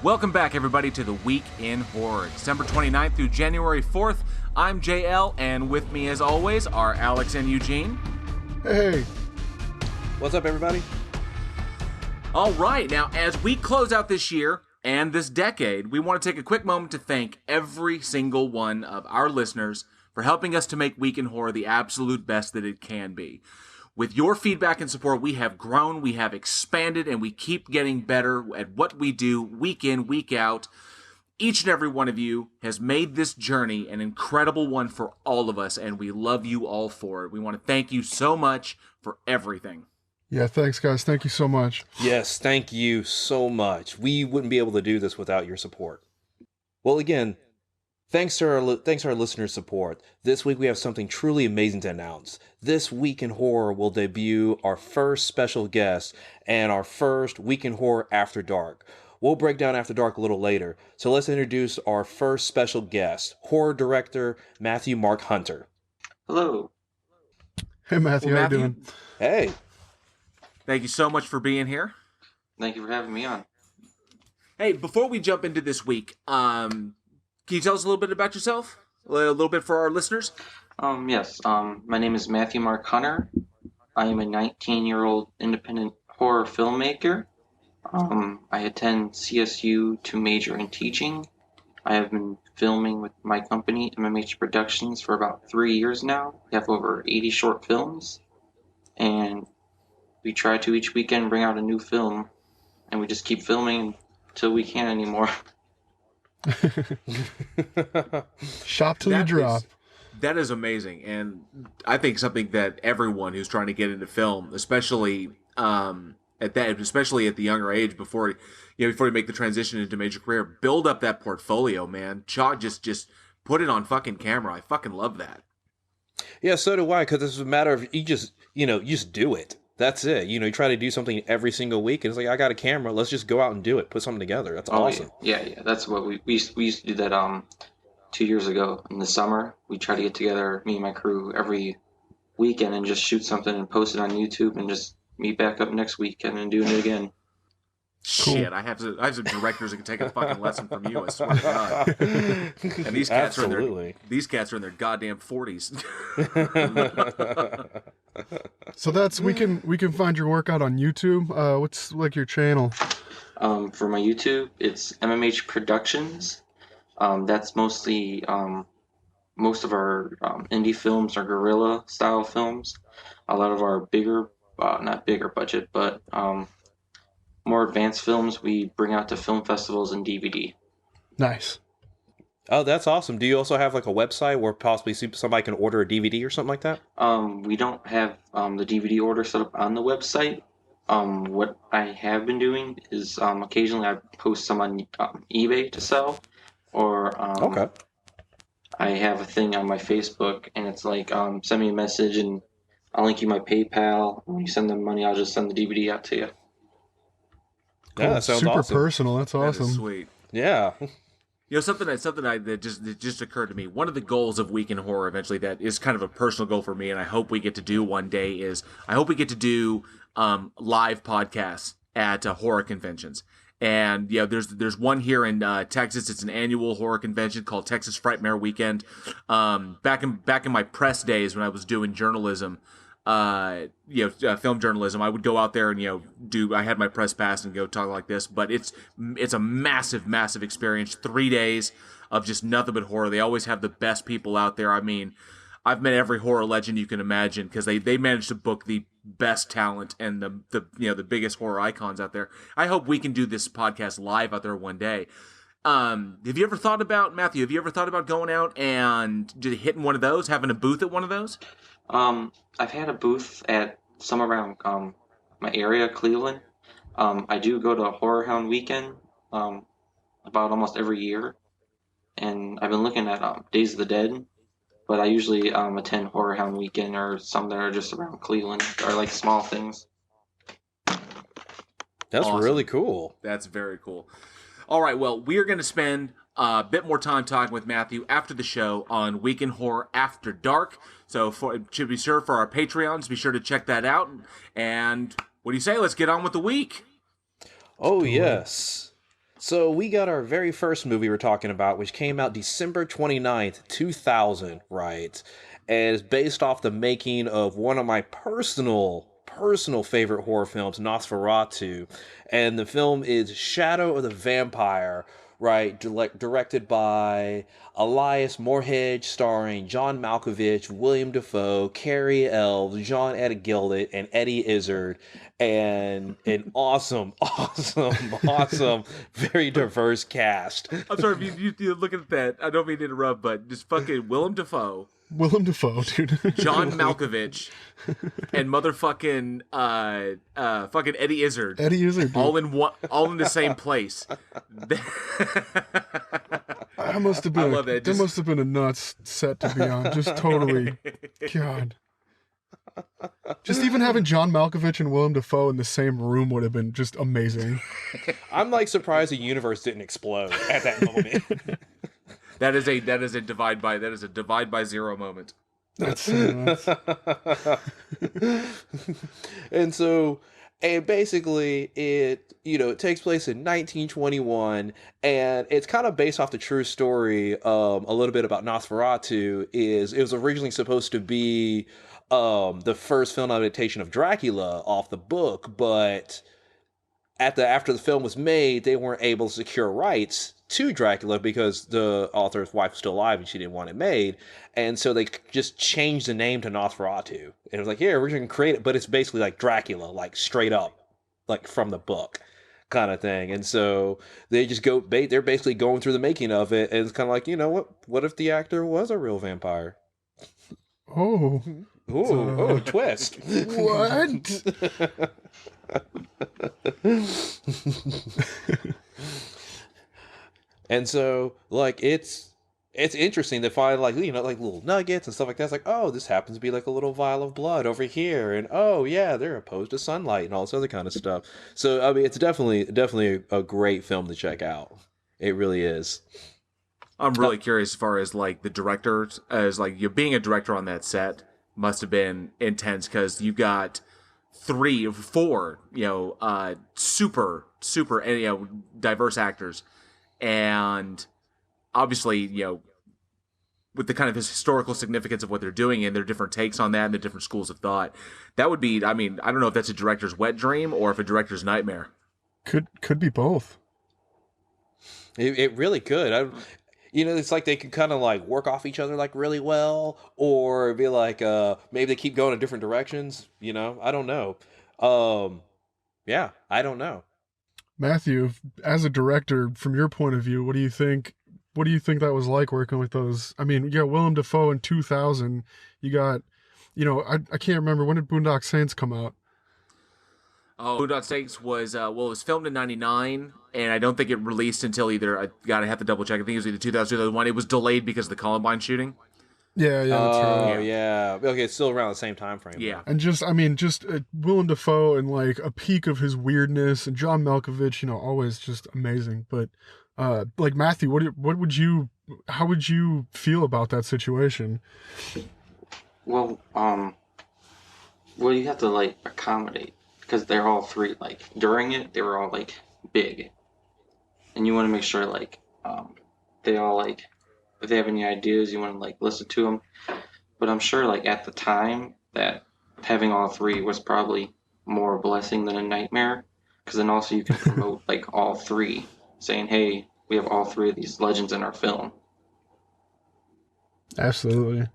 Welcome back, everybody, to the Week in Horror. December 29th through January 4th. I'm JL, and with me, as always, are Alex and Eugene. Hey. What's up, everybody? All right, now, as we close out this year and this decade, we want to take a quick moment to thank every single one of our listeners for helping us to make Week in Horror the absolute best that it can be. With your feedback and support, we have grown, we have expanded, and we keep getting better at what we do week in, week out. Each and every one of you has made this journey an incredible one for all of us, and we love you all for it. We want to thank you so much for everything. Yeah, thanks, guys. Thank you so much. Yes, thank you so much. We wouldn't be able to do this without your support. Well, again, thanks to our listeners' support. This week we have something truly amazing to announce. This Week in Horror will debut our first special guest and our first Week in Horror After Dark. We'll break down After Dark a little later. So let's introduce our first special guest, horror director Matthew Mark Hunter. Hello. Hey, Matthew. How you doing? Hey. Thank you so much for being here. Thank you for having me on. Hey, before we jump into this week, can you tell us a little bit about yourself? A little bit for our listeners? Yes. My name is Matthew Mark Hunter. I am a 19-year-old independent horror filmmaker. I attend CSU to major in teaching. I have been filming with my company, MMH Productions, for about 3 years now. We have over 80 short films, and we try to each weekend bring out a new film, and we just keep filming until we can't anymore. Shop till you drop. That is amazing, and I think something that everyone who's trying to get into film, especially at the younger age, before you make the transition into major career, build up that portfolio, man. Just put it on fucking camera. I fucking love that. Yeah, so do I, because it's a matter of you just do it. That's it. You try to do something every single week, and it's like, I got a camera. Let's just go out and do it. Put something together. That's awesome. Yeah. That's what we used to do that 2 years ago in the summer. We try to get together, me and my crew, every weekend and just shoot something and post it on YouTube and just meet back up next weekend and do it again. Cool. Shit, I have some directors that can take a fucking lesson from you, I swear to God. And these cats are in their goddamn 40s. So that's we can find your work out on YouTube. What's like your channel? For my YouTube, it's MMH Productions. That's mostly most of our indie films are guerrilla style films. A lot of our bigger, not bigger budget, but more advanced films we bring out to film festivals and DVD. Nice. Oh, that's awesome. Do you also have like a website where possibly somebody can order a DVD or something like that? We don't have the DVD order set up on the website. What I have been doing is occasionally I post some on eBay to sell, or okay. I have a thing on my Facebook, and it's like send me a message and I'll link you my PayPal. When you send them money, I'll just send the DVD out to you. Yeah, that sounds super awesome. Personal. That's awesome. That is sweet. Yeah. Something that just occurred to me. One of the goals of Week in Horror eventually, that is kind of a personal goal for me, and I hope we get to do one day, is I hope we get to do live podcasts at horror conventions. And there's one here in Texas. It's an annual horror convention called Texas Frightmare Weekend. Back in my press days when I was doing journalism, film journalism, I would go out there and I had my press pass and go talk like this. But it's a massive experience. 3 days of just nothing but horror. They always have the best people out there. I mean, I've met every horror legend you can imagine, because they managed to book the best talent and the biggest horror icons out there. I hope we can do this podcast live out there one day. Have you ever thought about, Matthew, going out and hitting one of those, having a booth at one of those? I've had a booth at some around my area, Cleveland. I do go to Horror Hound Weekend about almost every year, and I've been looking at Days of the Dead, but I usually attend Horror Hound Weekend or some that are just around Cleveland, or like small things. That's awesome. Really cool. That's very cool. All right, well, we are going to spend a bit more time talking with Matthew after the show on Week in Horror After Dark. So should be sure for our Patreons, be sure to check that out. And what do you say? Let's get on with the week. Oh, yes. So we got our very first movie we're talking about, which came out December 29th, 2000, right? And it's based off the making of one of my personal favorite horror films, Nosferatu. And the film is Shadow of the Vampire, right? Directed by Elias Moorhead, starring John Malkovich, William Dafoe, Carrie Elves, John Gildet, and Eddie Izzard, and an awesome, very diverse cast. I'm sorry if you look at that. I don't mean to interrupt, but just fucking Willem Dafoe, Willem Dafoe, dude. John Malkovich, and motherfucking fucking Eddie Izzard. Eddie Izzard, dude. all in the same place. That must have been. I love that. That must have been a nuts set to be on. Just totally. God. Just even having John Malkovich and Willem Dafoe in the same room would have been just amazing. I'm like surprised the universe didn't explode at that moment. That is a divide by zero moment. That's nuts. And basically it takes place in 1921, and it's kind of based off the true story. A little bit about Nosferatu is it was originally supposed to be the first film adaptation of Dracula off the book, but after the film was made, they weren't able to secure rights to Dracula because the author's wife was still alive and she didn't want it made. And so they just changed the name to Nosferatu. And it was like, yeah, we're going to create it, but it's basically like Dracula, like straight up, like from the book kind of thing. And so they just they're basically going through the making of it. And it's kind of like, what if the actor was a real vampire? Oh. Twist. What? And so, like, it's interesting to find, like, like little nuggets and stuff like that. It's like, oh, this happens to be like a little vial of blood over here, and oh yeah, they're opposed to sunlight and all this other kind of stuff. So I mean, it's definitely a great film to check out. It really is. I'm really curious as far as like the directors, as like you being a director on that set must have been intense because you got 3 or 4, super diverse actors. And obviously, with the kind of historical significance of what they're doing and their different takes on that and the different schools of thought, that would be, I mean, I don't know if that's a director's wet dream or if a director's nightmare. Could be both. It really could. It's like they could kind of like work off each other like really well, or be like, maybe they keep going in different directions. I don't know. Yeah, I don't know. Matthew, as a director, from your point of view, what do you think that was like working with those? I mean, you got Willem Dafoe in 2000. You got, I can't remember, when did Boondock Saints come out? Oh, Boondock Saints was, it was filmed in 99, and I don't think it released until either, I have to double check, I think it was either 2000 or 2001. It was delayed because of the Columbine shooting. Yeah, that's right. Oh, yeah. Okay, it's still around the same time frame. Yeah. And just Willem Dafoe and like a peak of his weirdness, and John Malkovich, always just amazing. But like Matthew, how would you feel about that situation? Well, you have to like accommodate because they're all 3 like during it they were all like big, and you want to make sure like they all like. If they have any ideas, you want to like listen to them. But I'm sure like at the time that having all 3 was probably more a blessing than a nightmare, because then also you can promote like all 3, saying, hey, we have all 3 of these legends in our film. Absolutely.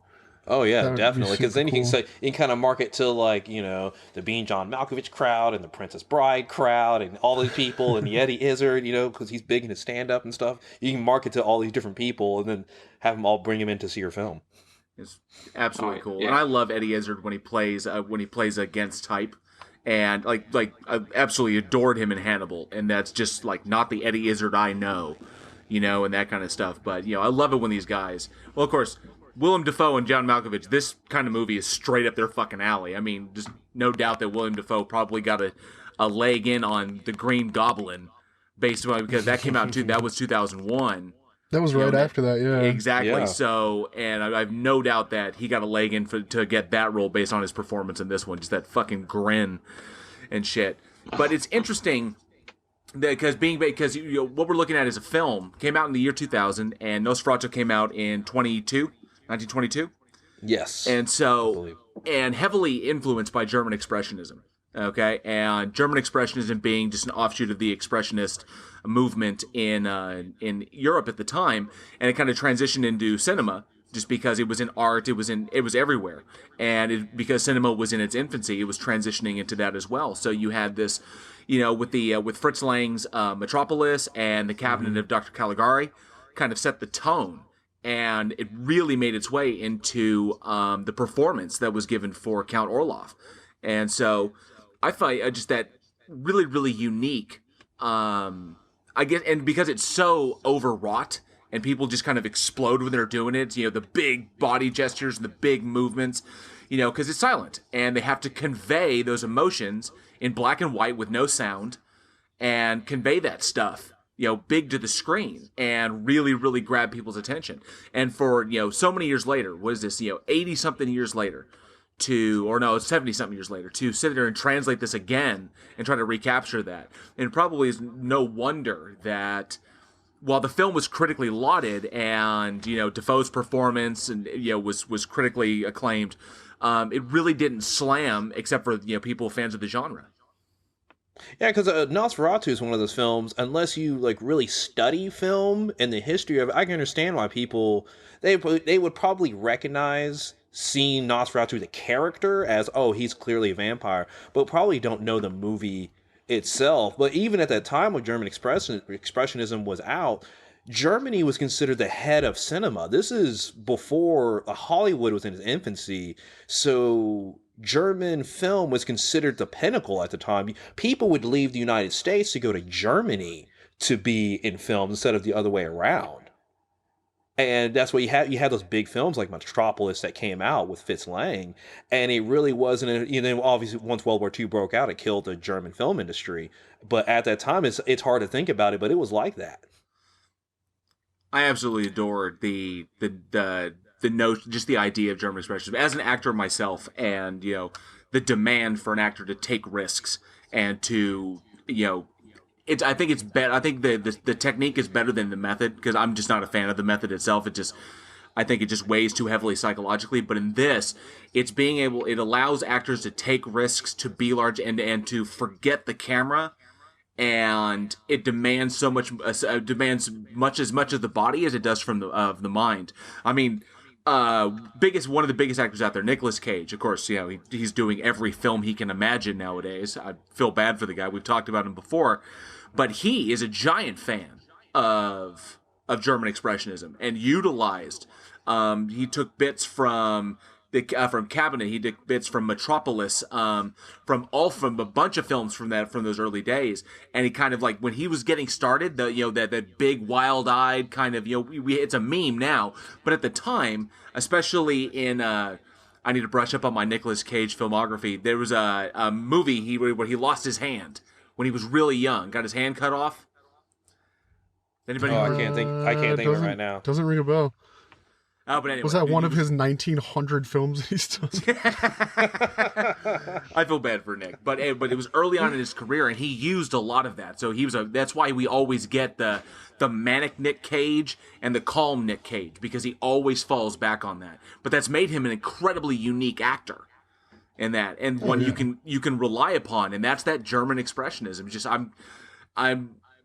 Oh yeah, definitely. Because then you can say you can kind of market to like the Being John Malkovich crowd and the Princess Bride crowd and all these people and the Eddie Izzard, because he's big in his stand up and stuff. You can market to all these different people and then have them all bring him in to see your film. It's absolutely cool, yeah. And I love Eddie Izzard when he plays against type, and like I absolutely adored him in Hannibal, and that's just like not the Eddie Izzard I know, and that kind of stuff. But I love it when these guys. Well, of course. Willem Dafoe and John Malkovich, this kind of movie is straight up their fucking alley. I mean, just no doubt that Willem Dafoe probably got a leg in on the Green Goblin based on, because that came out that was 2001. That was right after that, yeah. Exactly. Yeah. So, and I have no doubt that he got a leg in to get that role based on his performance in this one. Just that fucking grin and shit. But it's interesting Because what we're looking at is a film came out in the year 2000, and Nosferatu came out in 1922. Yes, And I so, believe. and heavily influenced by German Expressionism. Okay, and German Expressionism being just an offshoot of the Expressionist movement in Europe at the time, and it kind of transitioned into cinema just because it was in art, it was everywhere, and because cinema was in its infancy, it was transitioning into that as well. So you had this, with Fritz Lang's Metropolis and the Cabinet of Dr. Caligari, kind of set the tone, and it really made its way into the performance that was given for Count Orloff. And so I find just that really, really unique, I guess, and because it's so overwrought and people just kind of explode when they're doing it, the big body gestures and the big movements, because it's silent and they have to convey those emotions in black and white with no sound and convey that stuff, big to the screen and really, really grab people's attention. And for, so many years later, what is this, 80 something years later, 70 something years later, to sit there and translate this again and try to recapture that. And it probably is no wonder that while the film was critically lauded and, Defoe's performance and, was critically acclaimed, it really didn't slam except for, people fans of the genre. Yeah, because Nosferatu is one of those films, unless you really study film and the history of it, I can understand why people, they would probably recognize seeing Nosferatu the character as, oh, he's clearly a vampire, but probably don't know the movie itself. But even at that time when German Expressionism was out, Germany was considered the head of cinema. This is before Hollywood was in its infancy, so German film was considered the pinnacle at the time. People would leave the United States to go to Germany to be in film instead of the other way around. And that's what you had those big films like Metropolis that came out with Fritz Lang, and it really wasn't. Obviously, once World War II broke out, it killed the German film industry. But at that time, it's hard to think about it, but it was like that. I absolutely adored the note, just the idea of German Expressionism as an actor myself, and the demand for an actor to take risks and to I think it's better. I think the technique is better than the method, because I'm just not a fan of the method itself. I think it just weighs too heavily psychologically. But in this, it allows actors to take risks, to be large, and to forget the camera, and it demands so much. Demands as much of the body as it does from the mind. I mean, one of the biggest actors out there, Nicolas Cage. Of course, he's doing every film he can imagine nowadays. I feel bad for the guy. We've talked about him before, but he is a giant fan of German Expressionism and utilized. He took bits from Cabinet. He took bits from Metropolis, from a bunch of films from those early days. And he kind of when he was getting started, that big wild-eyed kind of, it's a meme now, but at the time, especially in I need to brush up on my Nicolas Cage filmography. There was a movie where he lost his hand when he was really young, got his hand cut off. Anybody? I can't think of it right now. Doesn't ring a bell. Oh, but anyway, was that one of his 1900 films he's done? I feel bad for Nick, but it was early on in his career, and he used a lot of that. So that's why we always get the manic Nick Cage and the calm Nick Cage, because he always falls back on that. But that's made him an incredibly unique actor in that, and one you can rely upon, and that's that German Expressionism. Just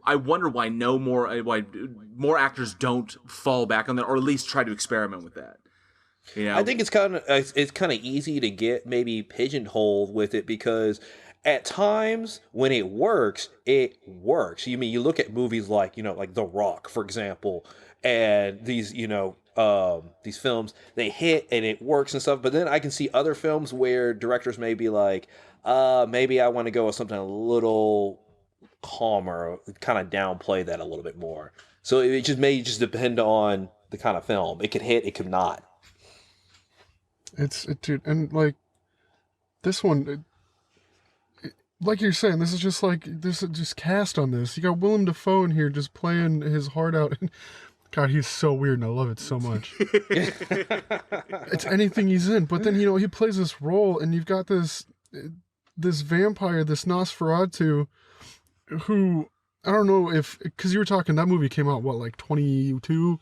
I wonder why more actors don't fall back on that, or at least try to experiment with that. I think it's kind of easy to get maybe pigeonholed with it, because at times when it works, it works. You look at movies like The Rock, for example, and these films, they hit and it works and stuff. But then I can see other films where directors may be like, maybe I want to go with something a little calmer, kind of downplay that a little bit more. So it may depend on the kind of film. It could hit, it could not. Dude, and this one, like you're saying, this is just cast on this. You got Willem Dafoe in here just playing his heart out. God, he's so weird, and I love it so much. It's anything he's in, but then he plays this role, and you've got this vampire, this Nosferatu, who, I don't know if, because you were talking, that movie came out, what, like 22?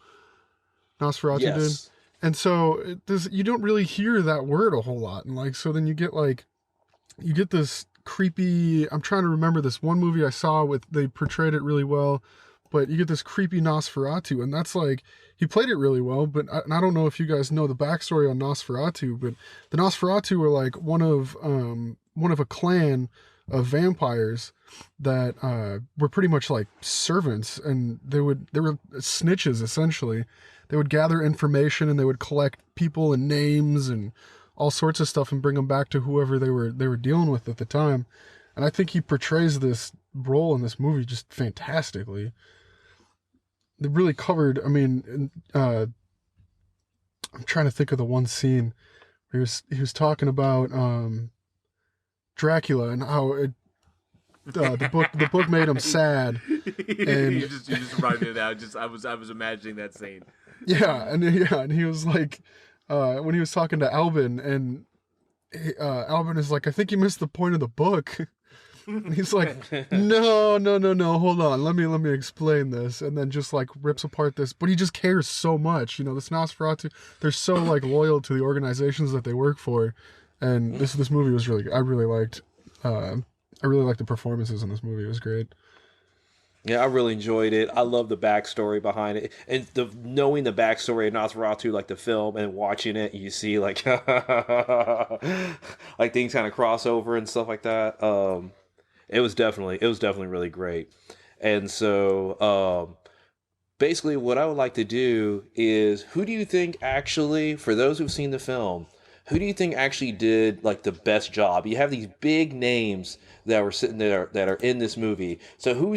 Nosferatu did? Yes. And so you don't really hear that word a whole lot. And like, so then you get this creepy, I'm trying to remember this one movie I saw they portrayed it really well, but you get this creepy Nosferatu, and that's like, he played it really well, but I don't know if you guys know the backstory on Nosferatu, but the Nosferatu were like one of a clan of vampires that were pretty much like servants, and they were snitches essentially. They would gather information and they would collect people and names and all sorts of stuff and bring them back to whoever they were dealing with at the time. And I think he portrays this role in this movie just fantastically. They really covered, I mean, I'm trying to think of the one scene where he was talking about Dracula and how the book made him sad. And you just reminded me of that. I was imagining that scene. And he was like, when he was talking to Albin, and Albin is like, I think you missed the point of the book. And he's like, no, hold on, let me explain this, and then just like rips apart this. But he just cares so much, this Nosferatu. They're so like loyal to the organizations that they work for, and this movie was really good. I really liked the performances in this movie. It was great. Yeah, I really enjoyed it. I love the backstory behind it, and knowing the backstory of Nosferatu, like the film, and watching it, you see like like things kind of cross over and stuff like that. It was definitely really great. And so basically, what I would like to do is, who do you think actually, for those who've seen the film, who do you think actually did like the best job? You have these big names that were sitting there that are in this movie. So who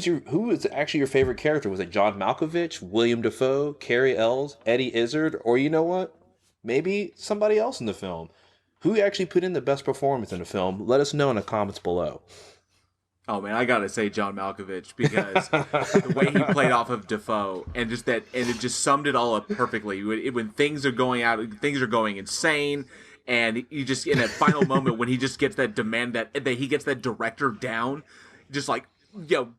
is actually your favorite character? Was it John Malkovich, William Dafoe, Cary Ells, Eddie Izzard, or you know what? Maybe somebody else in the film? Who actually put in the best performance in the film? Let us know in the comments below. Oh man, I gotta say John Malkovich, because the way he played off of Dafoe and it just summed it all up perfectly. When things are going insane. And you just, in that final moment when he just gets that demand, that he gets that director down, just like,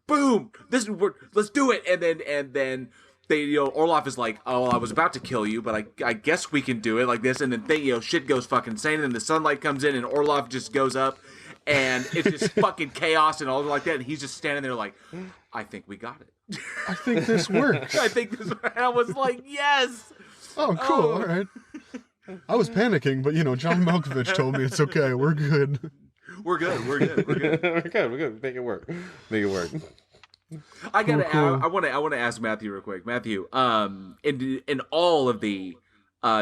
boom, let's do it. And then they, Orloff is like, oh, I was about to kill you, but I guess we can do it like this. And then shit goes fucking insane. And then the sunlight comes in and Orloff just goes up, and it's just fucking chaos and all like that. And he's just standing there like, I think we got it. I think this works. And I was like, yes. Oh, cool. All right. I was panicking, but John Malkovich told me it's okay. We're good. We're good. We're good. Make it work. I gotta. Cool. I want to ask Matthew real quick. Matthew, in all of the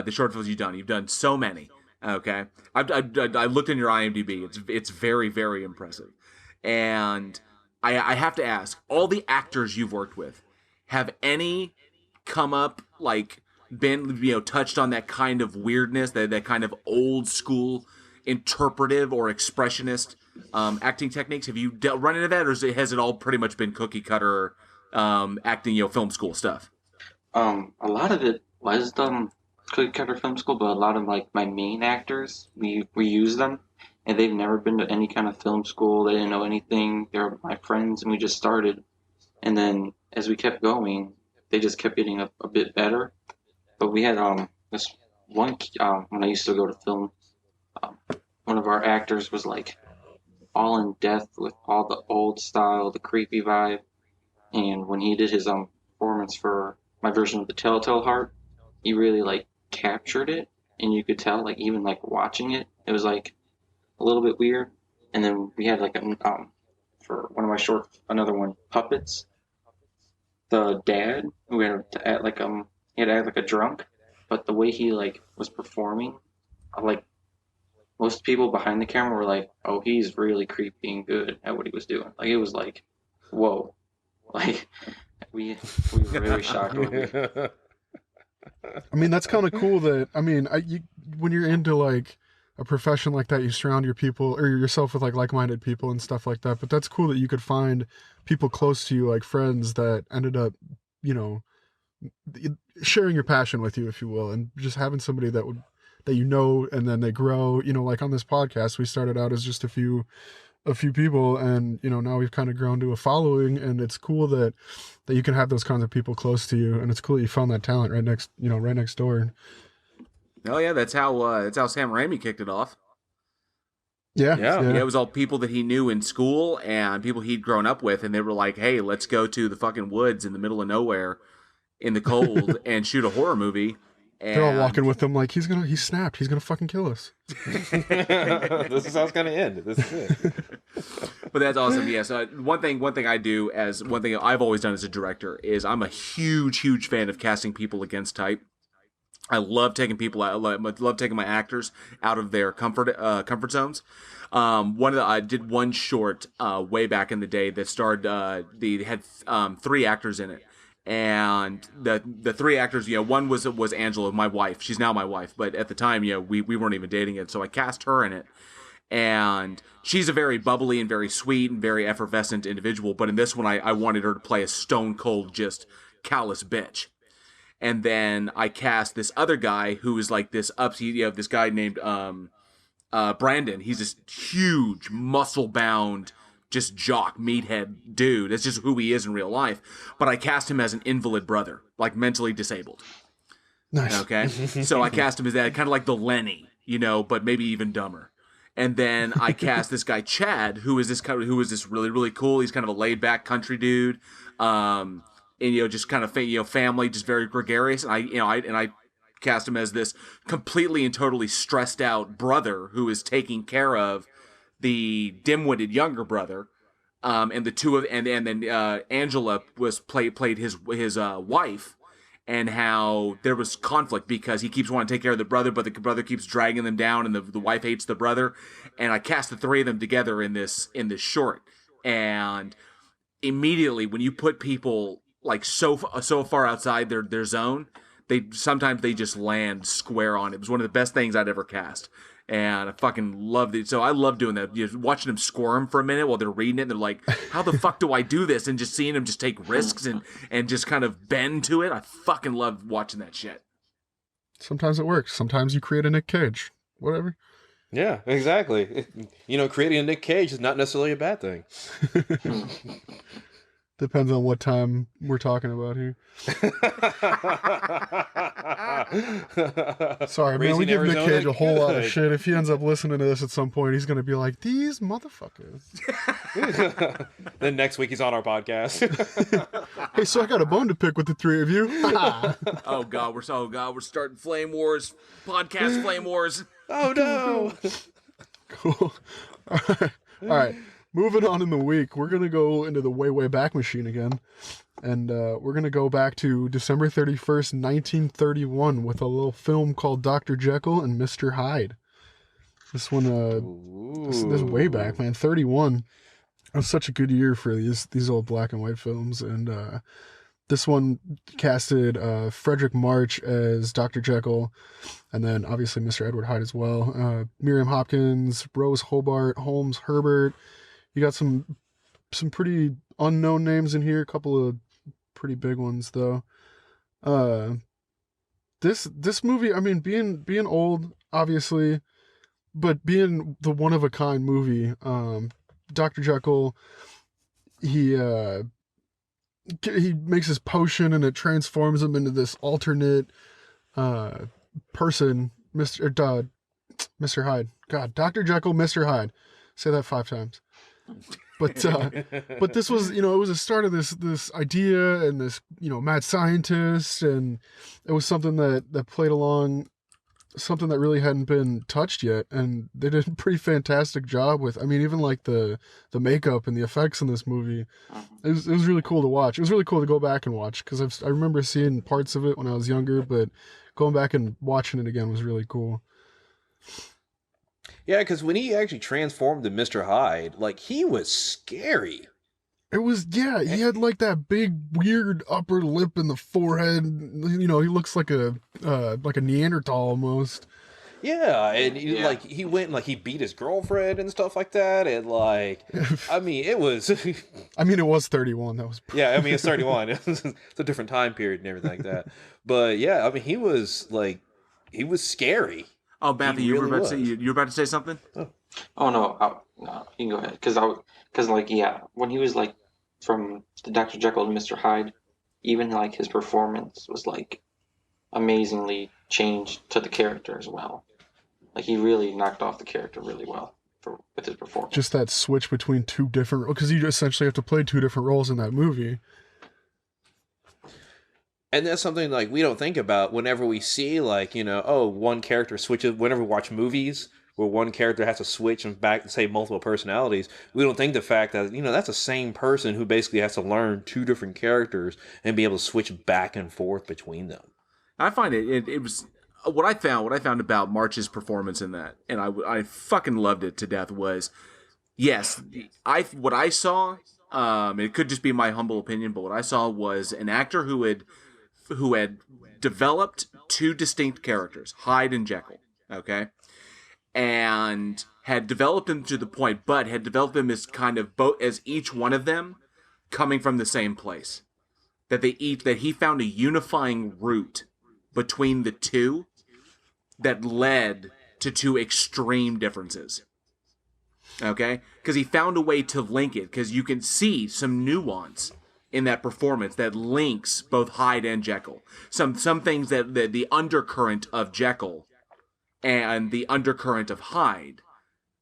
short films you've done so many. Okay, I looked in your IMDb. It's very, very impressive, and I have to ask, all the actors you've worked with, have any come up like been touched on that kind of weirdness, that kind of old school interpretive or expressionist acting techniques? Have you run into that, or has it all pretty much been cookie cutter acting, film school stuff? A lot of it was cookie cutter film school, but a lot of like my main actors, we use them, and they've never been to any kind of film school. They didn't know anything. They're my friends, and we just started. And then as we kept going, they just kept getting a bit better. But we had this one when I used to go to film. One of our actors was like all in depth with all the old style, the creepy vibe. And when he did his performance for my version of the Telltale Heart, he really like captured it, and you could tell like even like watching it, it was like a little bit weird. And then we had like for one of my another one, Puppets. The dad who had to act like he had to act like a drunk, but the way he like was performing, like most people behind the camera were like, "Oh, he's really creepy and good at what he was doing." Like it was like, whoa, like we were really shocked. I mean, that's kind of cool. That when you're into like a profession like that, you surround yourself with like-minded people and stuff like that. But that's cool that you could find people close to you, like friends, that ended up, sharing your passion with you, if you will, and just having somebody that and then they grow. Like on this podcast, we started out as just a few a few people, and now we've kind of grown to a following, and it's cool that you can have those kinds of people close to you, and it's cool that you found that talent right next door. Oh yeah, that's how Sam Raimi kicked it off. Yeah. It was all people that he knew in school and people he'd grown up with, and they were like, "Hey, let's go to the fucking woods in the middle of nowhere, in the cold, and shoot a horror movie." And they're all walking with him like he snapped. He's gonna fucking kill us. This is how it's gonna end. This is it. But that's awesome. Yeah. So one thing I've always done as a director is I'm a huge fan of casting people against type. I love taking people out. I love taking my actors out of their comfort zones. I did one short way back in the day that starred had 3 actors in it, and the 3 actors, one was Angela, my wife. She's now my wife, but at the time, we weren't even dating it. So I cast her in it, and she's a very bubbly and very sweet and very effervescent individual. But in this one, I wanted her to play a stone cold, just callous bitch. And then I cast this other guy who is like this this guy named Brandon. He's this huge, muscle-bound, just jock, meathead dude. That's just who he is in real life. But I cast him as an invalid brother, like mentally disabled. Nice. Okay? So I cast him as that, kind of like the Lenny, but maybe even dumber. And then I cast this guy Chad, who is this really, really cool. He's kind of a laid-back country dude. And just kind of family, just very gregarious. And I cast him as this completely and totally stressed out brother who is taking care of the dim-witted younger brother. And the two of and then Angela played his wife, and how there was conflict because he keeps wanting to take care of the brother, but the brother keeps dragging them down, and the wife hates the brother. And I cast the 3 of them together in this short, and immediately when you put people like so far outside their zone, sometimes they just land square on. It was one of the best things I'd ever cast, and I fucking loved it. So I love doing that. Watching them squirm for a minute while they're reading it, and they're like, "How the fuck do I do this?" And just seeing them just take risks and just kind of bend to it. I fucking love watching that shit. Sometimes it works. Sometimes you create a Nick Cage. Whatever. Yeah, exactly. Creating a Nick Cage is not necessarily a bad thing. Depends on what time we're talking about here. Sorry, man. We give Nick Cage a whole lot of shit. If he ends up listening to this at some point, he's going to be like, "These motherfuckers." Then next week he's on our podcast. Hey, so I got a bone to pick with the 3 of you. Oh God, we're starting flame wars, podcast flame wars. Oh no. Cool. All right. Moving on in the week, we're going to go into the way back machine again. And we're going to go back to December 31st, 1931 with a little film called Dr. Jekyll and Mr. Hyde. This one, this way back, man, 31. It was such a good year for these old black and white films. And this one casted Frederick March as Dr. Jekyll, and then obviously Mr. Edward Hyde as well. Miriam Hopkins, Rose Hobart, Holmes Herbert. You got some pretty unknown names in here, a couple of pretty big ones though. This movie, I mean, being old, obviously, but being the one of a kind movie, Dr. Jekyll, he makes his potion and it transforms him into this alternate person, Mr. Hyde. God, Dr. Jekyll, Mr. Hyde. Say that 5 times. But this was, it was the start of this idea and this, mad scientist, and it was something that played along, something that really hadn't been touched yet, and they did a pretty fantastic job with, I mean, even like the makeup and the effects in this movie. It was really cool to watch. It was really cool to go back and watch, because I remember seeing parts of it when I was younger, but going back and watching it again was really cool. Yeah, because when he actually transformed to Mr. Hyde, like, he was scary. It was, yeah, he had like that big weird upper lip in the forehead. He looks like a Neanderthal almost. Yeah, and he went, like, he beat his girlfriend and stuff like that, and like, I mean, it was... I mean, it was 31, that was... Yeah, I mean, it's 31. It's a different time period and everything like that. But yeah, I mean, he was scary. Oh, Matthew, you were about to say something? Oh no, no, you can go ahead. Because like yeah, when he was like from the Dr. Jekyll and Mr. Hyde, even like his performance was like amazingly changed to the character as well. Like he really knocked off the character really well with his Just performance. that switch between two different, because you essentially have to play two different roles in that movie. And that's something like we don't think about whenever we see like, oh, one character switches whenever we watch movies where one character has to switch and back say multiple personalities. We don't think the fact that, that's the same person who basically has to learn two different characters and be able to switch back and forth between them. I find it was what I found about March's performance in that, and I fucking loved it to death. Was yes, what I saw. It could just be my humble opinion, but what I saw was an actor who had developed two distinct characters, Hyde and Jekyll. Okay, and had developed them to the point, but had developed them as kind of both as each one of them coming from the same place. That he found a unifying root between the two that led to two extreme differences. Okay? Because he found a way to link it, because you can see some nuance in that performance that links both Hyde and Jekyll. Some things that the undercurrent of Jekyll and the undercurrent of Hyde.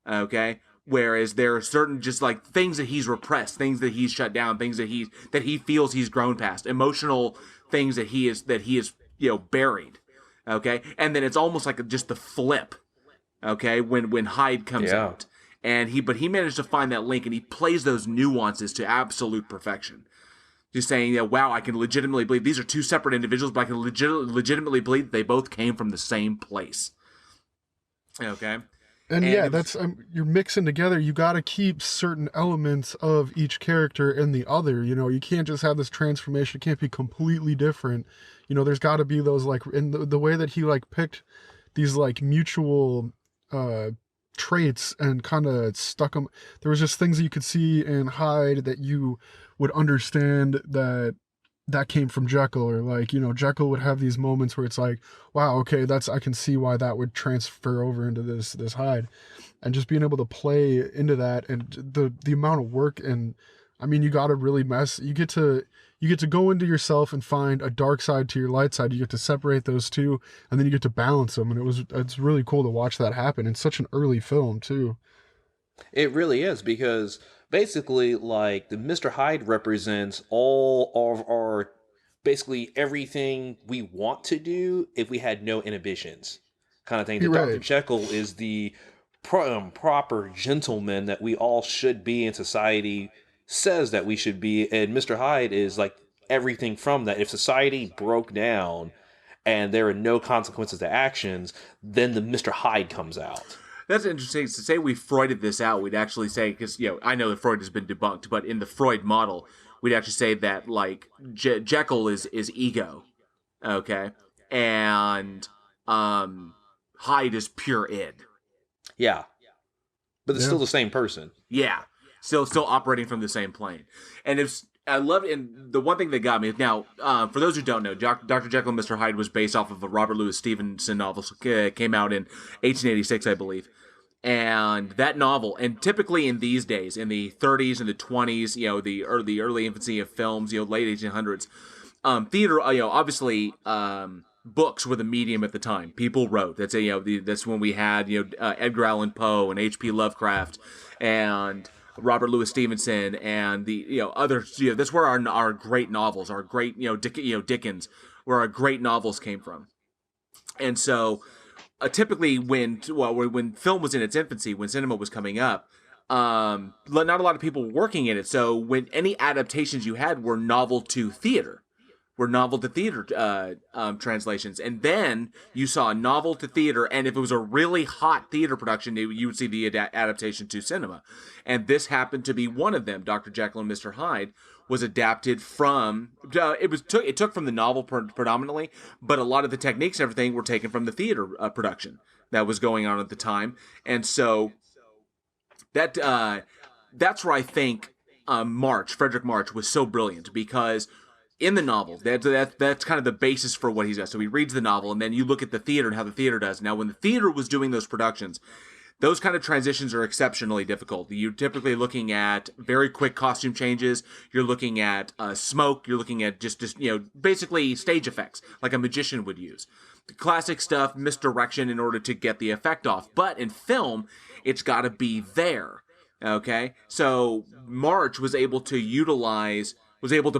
Okay? Whereas there are certain just like things that he's repressed, things that he's shut down, things that he feels he's grown past, emotional things that he is buried. Okay, and then it's almost like just the flip. Okay, when Hyde comes out, and he managed to find that link, and he plays those nuances to absolute perfection. Just saying, wow, I can legitimately believe these are two separate individuals, but I can legitimately believe they both came from the same place. Okay. And yeah, that's you're mixing together. You got to keep certain elements of each character and the other. You can't just have this transformation. It can't be completely different. There's got to be those like, in the way that he like picked these like mutual traits and kind of stuck them. There was just things that you could see in Hyde that you would understand that came from Jekyll, or like, Jekyll would have these moments where it's like, wow, okay, I can see why that would transfer over into this Hyde. And just being able to play into that, and the amount of work, and I mean, you got to really you get to go into yourself and find a dark side to your light side. You get to separate those two, and then you get to balance them. And it's really cool to watch that happen in such an early film too. It really is, because basically, like, the Mr. Hyde represents all of our basically everything we want to do if we had no inhibitions, kind of thing. The Right. Dr. Jekyll is the proper gentleman that we all should be in society says that we should be, and Mr. Hyde is like everything from that. If society broke down and there are no consequences to actions, then the Mr. Hyde comes out. That's interesting. To say we Freuded this out, we'd actually say, because I know that Freud has been debunked, but in the Freud model, we'd actually say that like Jekyll is ego, okay, and Hyde is pure id. Yeah, but it's still the same person. Yeah, still operating from the same plane, and I love it. And the one thing that got me now, for those who don't know, Dr. Jekyll and Mr. Hyde was based off of a Robert Louis Stevenson novel. Came out in 1886, I believe. And that novel, and typically in these days, in the 30s and the 20s, the early infancy of films, late 1800s, theater, obviously, books were the medium at the time. People wrote. That's when we had, Edgar Allan Poe and H.P. Lovecraft and Robert Louis Stevenson and the other. That's where our great novels, our great Dickens, where our great novels came from. And so, typically when film was in its infancy, when cinema was coming up, not a lot of people were working in it. So when any adaptations you had were novel to theater. Translations, and then you saw a novel to theater, and if it was a really hot theater production, you would see the adaptation to cinema, and this happened to be one of them. Dr. Jekyll and Mr. Hyde was adapted from it took from the novel predominantly, but a lot of the techniques and everything were taken from the theater production that was going on at the time, and so that's where I think Frederick March was so brilliant, because in the novel, that's kind of the basis for what he's got. So he reads the novel, and then you look at the theater and how the theater does. Now, when the theater was doing those productions, those kind of transitions are exceptionally difficult. You're typically looking at very quick costume changes. You're looking at smoke. You're looking at just basically stage effects like a magician would use. The classic stuff, misdirection in order to get the effect off. But in film, it's got to be there. Okay, so March was able to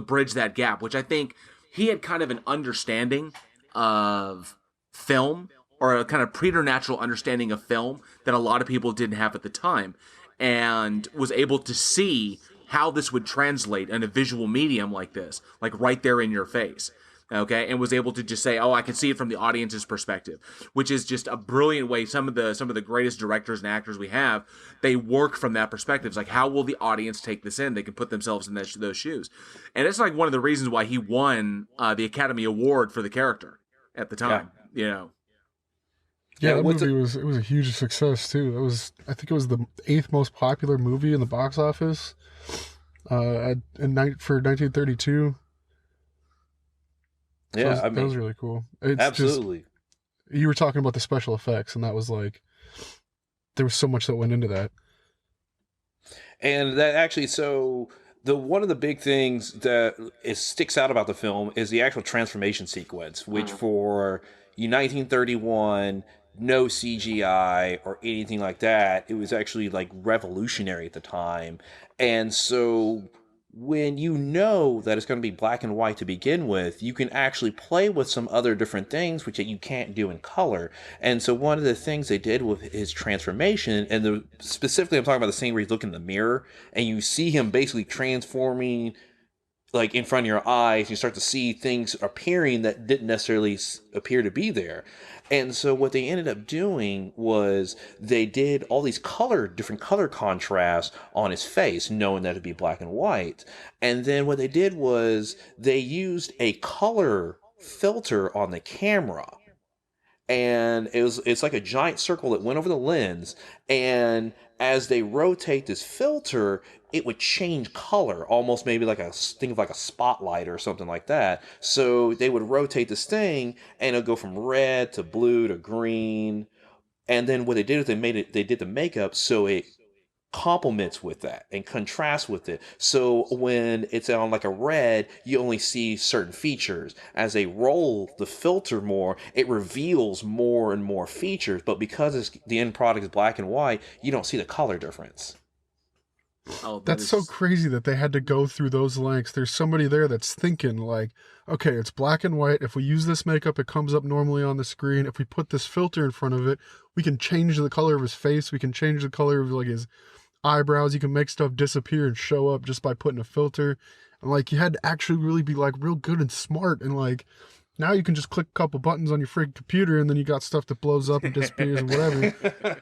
bridge that gap, which I think he had kind of an understanding of film, or a kind of preternatural understanding of film that a lot of people didn't have at the time, and was able to see how this would translate in a visual medium like this, like right there in your face. Okay, and was able to just say, "Oh, I can see it from the audience's perspective," which is just a brilliant way. Some of the greatest directors and actors we have, they work from that perspective. It's like, how will the audience take this in? They can put themselves in those shoes, and it's like one of the reasons why he won the Academy Award for the character at the time. Yeah. You know. Yeah, that movie was a huge success too. I think it was the 8th most popular movie in the box office for 1932. Yeah, that was really cool. It's absolutely. You were talking about the special effects, and that was like, there was so much that went into that. And that actually, one of the big things that sticks out about the film is the actual transformation sequence, which for 1931, no CGI or anything like that, it was actually like revolutionary at the time. And so when you know that it's going to be black and white to begin with, you can actually play with some other different things which you can't do in color. And so one of the things they did with his transformation, and specifically I'm talking about the scene where you look in the mirror and you see him basically transforming like in front of your eyes, you start to see things appearing that didn't necessarily appear to be there. And so what they ended up doing was they did all these different color contrasts on his face, knowing that it'd be black and white. And then what they did was they used a color filter on the camera. And it's like a giant circle that went over the lens. And as they rotate this filter, it would change color, almost maybe think of like a spotlight or something like that. So they would rotate this thing, and it'll go from red to blue to green. And then what they did is they did the makeup so it complements with that and contrasts with it. So when it's on like a red, you only see certain features. As they roll the filter more, it reveals more and more features. But because the end product is black and white, you don't see the color difference. Oh, that's so crazy that they had to go through those lengths. There's somebody there that's thinking like, okay, it's black and white. If we use this makeup, it comes up normally on the screen. If we put this filter in front of it, we can change the color of his face. We can change the color of like his eyebrows. You can make stuff disappear and show up just by putting a filter. And like, you had to actually really be like real good and smart. And like, now you can just click a couple buttons on your freaking computer and then you got stuff that blows up and disappears and whatever.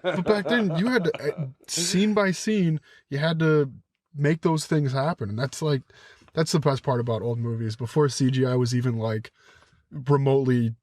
But back then you had to, scene by scene, you had to make those things happen. And that's the best part about old movies. Before CGI was even like remotely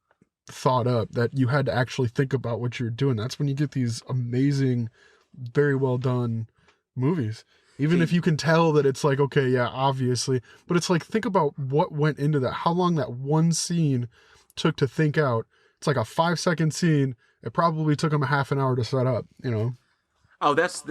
thought up, that you had to actually think about what you're doing. That's when you get these amazing, very well done movies. Even if you can tell that it's like, okay, yeah, obviously, but it's like, think about what went into that, how long that one scene took to think out. It's like a 5-second scene. It probably took them a half an hour to set up, you know? Oh, that's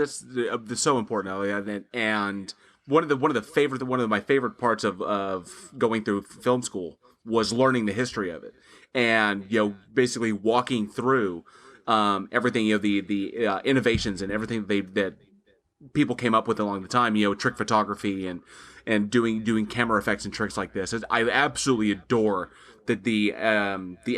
so important, Elliot. And one of my favorite parts of going through film school was learning the history of it, and basically walking through everything, the innovations and everything that people came up with along the time, trick photography and doing camera effects and tricks like this. I absolutely adore that the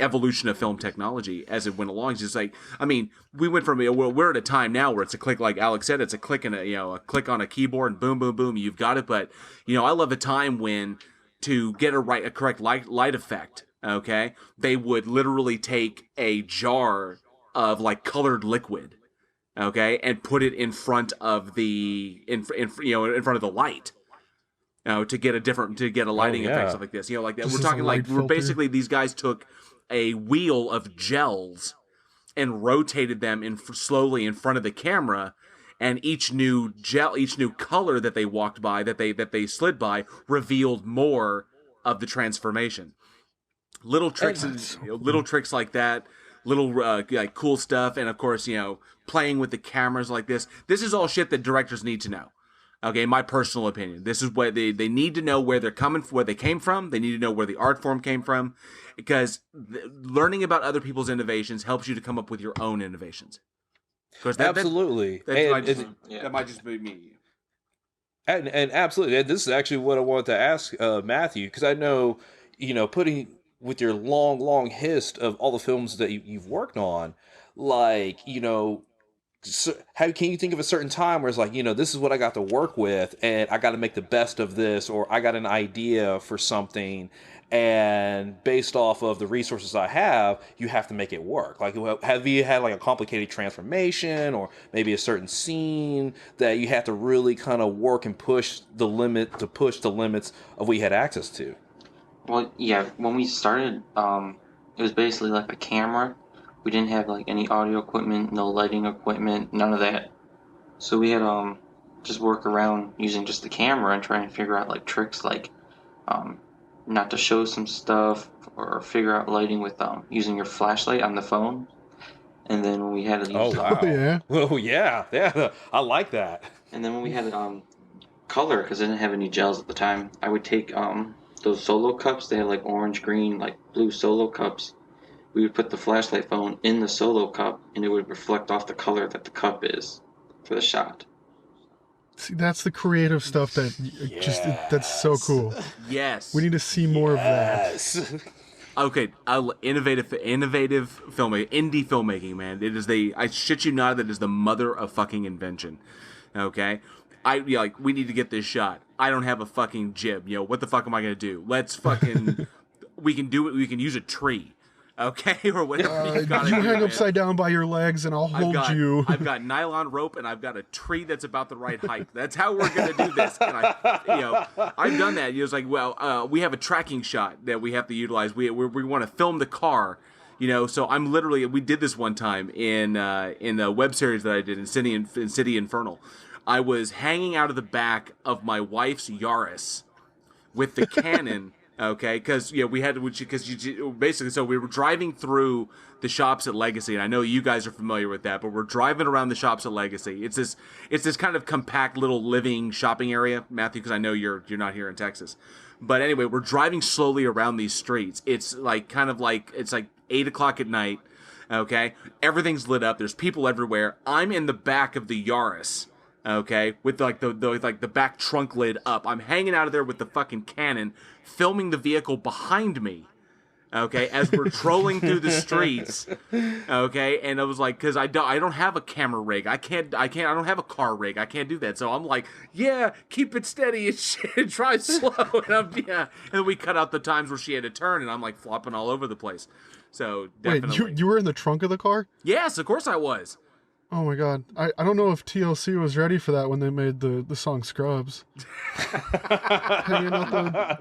evolution of film technology as it went along. It's just like, I mean, we went from we're at a time now where it's a click, like Alex said, it's a click and a click on a keyboard and boom, boom, boom, you've got it. But I love a time when to get a correct light effect, okay, they would literally take a jar of like colored liquid, okay, and put it in front of the in front of the light, to get a lighting effect, stuff like this, like that. Just We're talking like filter. basically these guys took a wheel of gels and rotated them slowly in front of the camera, and each new color that they walked by, that they slid by, revealed more of the transformation. Little tricks like that. little like cool stuff, and of course, playing with the cameras like this. This is all shit that directors need to know. Okay, my personal opinion. This is what they need to know, where they're coming, where they came from. They need to know where the art form came from, because learning about other people's innovations helps you to come up with your own innovations. Absolutely, that might just be me. And absolutely, and this is actually what I wanted to ask Matthew, because I know, putting with your long list of all the films that you've worked on, like, so how can you think of a certain time where it's like, this is what I got to work with, and I got to make the best of this, or I got an idea for something, and based off of the resources I have, you have to make it work. Like, have you had like a complicated transformation, or maybe a certain scene that you have to really kind of work and push the limits of what you had access to? Well, yeah, when we started, it was basically like a camera. We didn't have like any audio equipment, no lighting equipment, none of that. So we had just work around using just the camera and try and figure out like tricks, like not to show some stuff, or figure out lighting with using your flashlight on the phone. And then when we had to use yeah. Oh yeah, I like that. And then when we had color, because I didn't have any gels at the time, I would take those solo cups. They had like orange, green, like blue solo cups. We would put the flashlight phone in the solo cup, and it would reflect off the color that the cup is for the shot. See, that's the creative stuff that that's so cool. Yes. We need to see more of that. Okay, innovative filmmaking, indie filmmaking, man. It is I shit you not, that is the mother of fucking invention. Okay? We need to get this shot. I don't have a fucking jib. What the fuck am I gonna do? Let's fucking, we can do it. We can use a tree. Okay, or whatever you got. You hang upside down by your legs, and I'll hold you. I've got nylon rope, and I've got a tree that's about the right height. That's how we're gonna do this. And I've done that. It's like, well, we have a tracking shot that we have to utilize. We want to film the car. So I'm literally, we did this one time in a web series that I did in City Infernal. I was hanging out of the back of my wife's Yaris with the Canon. Okay, because basically, so we were driving through the shops at Legacy, and I know you guys are familiar with that, but we're driving around the shops at Legacy. It's this kind of compact little living shopping area, Matthew, because I know you're not here in Texas. But anyway, we're driving slowly around these streets. It's like it's like 8 o'clock at night. Okay, everything's lit up. There's people everywhere. I'm in the back of the Yaris. Okay, with the back trunk lid up. I'm hanging out of there with the fucking Canon, filming the vehicle behind me. Okay, as we're trolling through the streets. Okay, and I was like, because I don't have a camera rig. I don't have a car rig. I can't do that. So I'm like, yeah, keep it steady and shit. Try slow. And then we cut out the times where she had to turn, and I'm like flopping all over the place. So definitely. Wait, you were in the trunk of the car? Yes, of course I was. Oh my god. I don't know if TLC was ready for that when they made the song Scrubs. Hanging out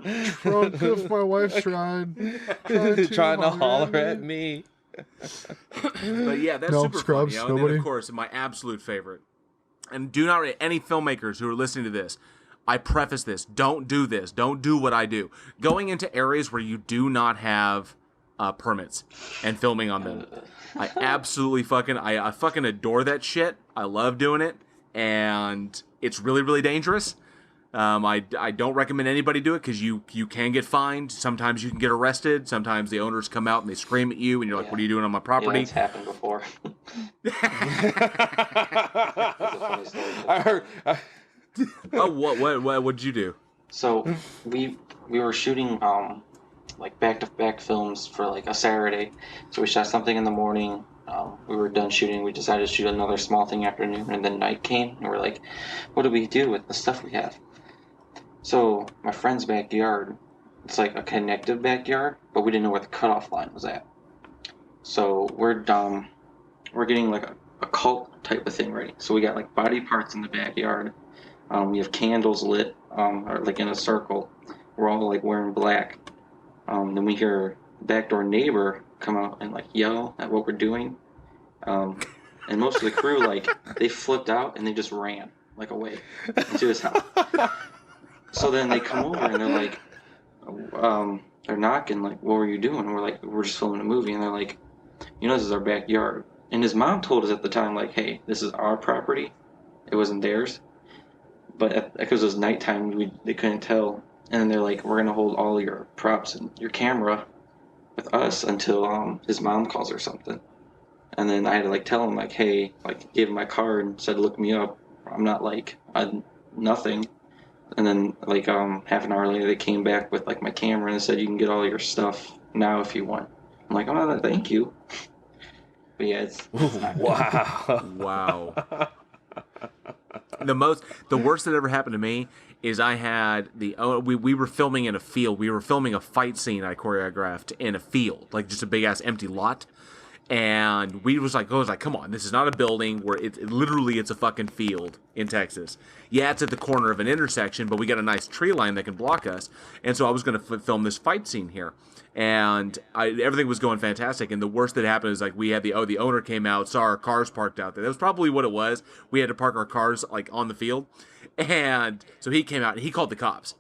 the trunk of my wife's ride. Trying to holler at me. But yeah, that's super Scrubs, fun. nobody? And then, of course, my absolute favorite. And do not, any filmmakers who are listening to this, I preface this. Don't do this. Don't do what I do. Going into areas where you do not have permits and filming on them. I absolutely I fucking adore that shit. I love doing it, and it's really, really dangerous. I don't recommend anybody do it, because you can get fined. Sometimes you can get arrested. Sometimes the owners come out and they scream at you, and you're like, "What are you doing on my property?" Yeah, it's happened before. I heard. What'd you do? So we were shooting like back-to-back films for like a Saturday. So we shot something in the morning. We were done shooting. We decided to shoot another small thing afternoon, and then night came, and we're like, what do we do with the stuff we have? So my friend's backyard, it's like a connected backyard, but we didn't know where the cutoff line was at. So we're getting like a cult type of thing ready. So we got like body parts in the backyard. We have candles lit, or like in a circle. We're all like wearing black. Then we hear the backdoor neighbor come out and like yell at what we're doing. And most of the crew, like, they flipped out and they just ran like away into his house. So then they come over and they're like, they're knocking, like, what were you doing? And we're like, we're just filming a movie. And they're like, this is our backyard. And his mom told us at the time, like, hey, this is our property. It wasn't theirs. But because it was nighttime, they couldn't tell. And then they're like, we're going to hold all your props and your camera with us until his mom calls or something. And then I had to like tell him like, hey, like gave him my card and said, look me up. I'm not like nothing. And then like half an hour later they came back with like my camera and they said you can get all your stuff now if you want. I'm like, oh, thank you. But yeah, it's Wow. Wow. The worst that ever happened to me is I had we were filming in a field. We were filming a fight scene I choreographed in a field, like just a big ass empty lot. And we was like, come on, this is not a building where it's a fucking field in Texas. Yeah, it's at the corner of an intersection, but we got a nice tree line that can block us. And so I was going to film this fight scene here. And everything was going fantastic. And the worst that happened is like we had the owner came out, saw our cars parked out there. That was probably what it was. We had to park our cars like on the field. And so he came out and he called the cops.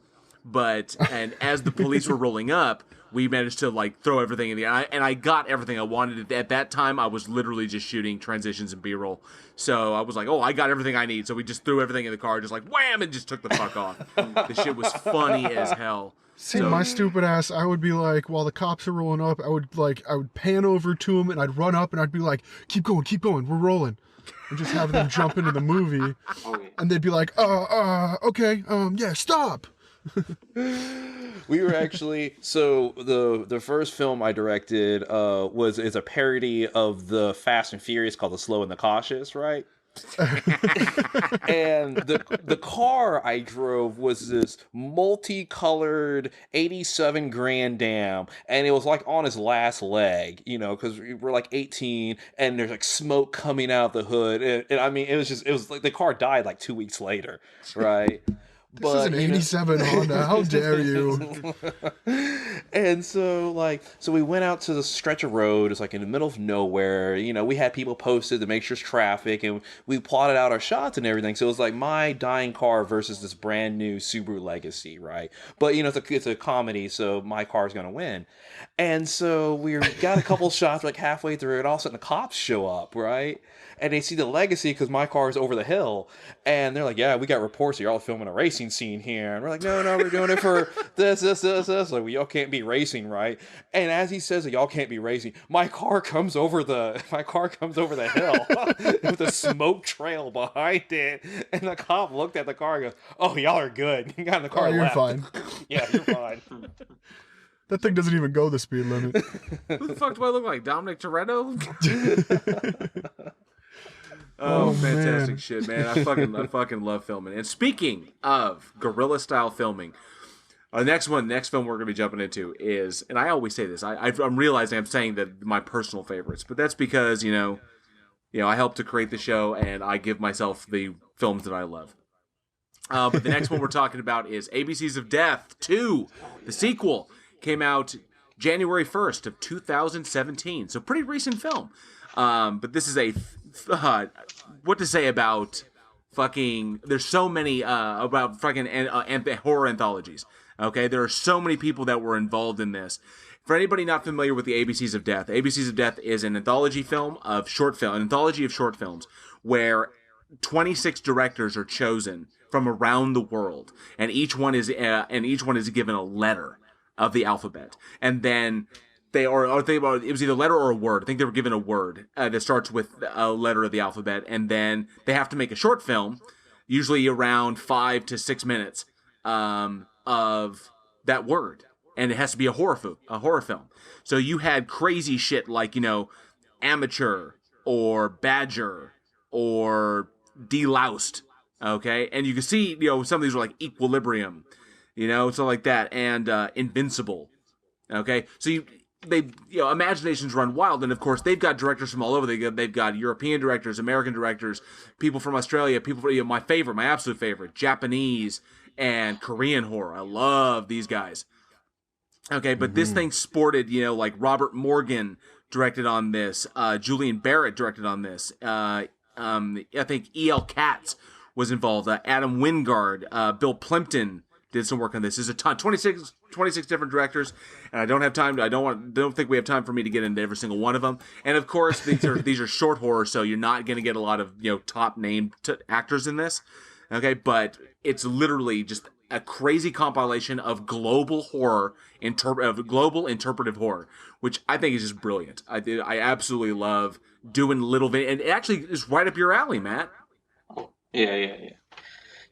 And as the police were rolling up, we managed to like throw everything in the air, and I got everything I wanted. At that time, I was literally just shooting transitions and B-roll. So I was like, oh, I got everything I need. So we just threw everything in the car, just like wham, and just took the fuck off. The shit was funny as hell. See, my stupid ass, I would be like, while the cops are rolling up, I would pan over to them and I'd run up and I'd be like, keep going, we're rolling. And just have them jump into the movie. And they'd be like, okay, yeah, stop. We were actually the first film I directed is a parody of the Fast and Furious called The Slow and the Cautious, right? And the car I drove was this multicolored 87 Grand Dam, and it was like on his last leg, because we're like 18 and there's like smoke coming out the hood, and I mean it was like the car died like 2 weeks later, right? This is an 87 Honda. How dare you? And so we went out to the stretch of road. It's like in the middle of nowhere. We had people posted to make sure it's traffic, and we plotted out our shots and everything. So it was like my dying car versus this brand new Subaru Legacy, right? But it's a comedy, so my car's gonna win. And so we got a couple shots like halfway through, and all of a sudden the cops show up, right? And they see the Legacy because my car is over the hill. And they're like, yeah, we got reports that you're all filming a racing scene here. And we're like, no, we're doing it for this. Like, well, y'all can't be racing, right? And as he says that y'all can't be racing, my car comes over the hill with a smoke trail behind it. And the cop looked at the car and goes, oh, y'all are good. You got in the car. You're fine. Yeah, you're fine. That thing doesn't even go the speed limit. Who the fuck do I look like? Dominic Toretto? Oh, fantastic man. shit, man. I fucking love filming. And speaking of guerrilla style filming, the next film we're going to be jumping into is, and I always say this, I'm realizing I'm saying that my personal favorites, but that's because, I helped to create the show and I give myself the films that I love. But the next one we're talking about is ABCs of Death 2, the sequel. Came out January 1st of 2017, so pretty recent film. But this is what to say about fucking, there's so many about fucking horror anthologies. Okay, there are so many people that were involved in this. For anybody not familiar with the ABCs of Death, ABCs of Death is an anthology of short films where 26 directors are chosen from around the world, and each one is given a letter of the alphabet, and then it was either a letter or a word. I think they were given a word that starts with a letter of the alphabet, and then they have to make a short film, usually around 5 to 6 minutes, of that word, and it has to be a horror film. So you had crazy shit like amateur or badger or deloused, okay, and you can see some of these were like equilibrium, so like that, and invincible, okay, so imaginations run wild, and of course they've got directors from all over. They've got European directors, American directors, people from Australia, people from my absolute favorite, Japanese and Korean horror. I love these guys. Okay, but this thing sported, like Robert Morgan directed on this, Julian Barrett directed on this. I think E.L. Katz was involved. Adam Wingard, Bill Plimpton did some work on this. There's a ton, 26 different directors, and I don't have time. Don't think we have time for me to get into every single one of them. And of course, these are short horror, so you're not going to get a lot of top name actors in this. Okay, but it's literally just a crazy compilation of global horror, global interpretive horror, which I think is just brilliant. I absolutely love doing and it actually is right up your alley, Matt. Yeah.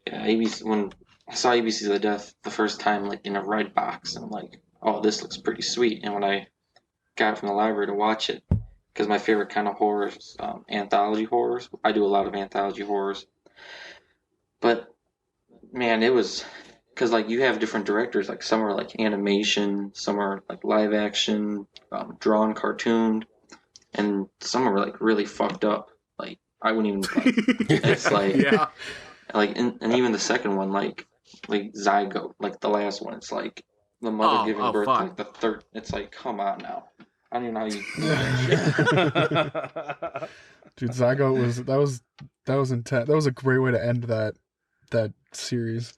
ABC, when I saw ABC's of the Death the first time, like in a red box, and I'm like, oh, this looks pretty sweet. And when I got it from the library to watch it, because my favorite kind of horror is anthology horrors. I do a lot of anthology horrors, but man, it was because like you have different directors. Like some are like animation, some are like live action, drawn, cartooned, and some are like really fucked up. Like I wouldn't even. It's like yeah. Like and even the second one, like Zygote, like the last one, it's like the mother giving birth, fuck. like the third. It's like, come on now. I don't even know how you. Dude, Zygote was intense. That was a great way to end that series.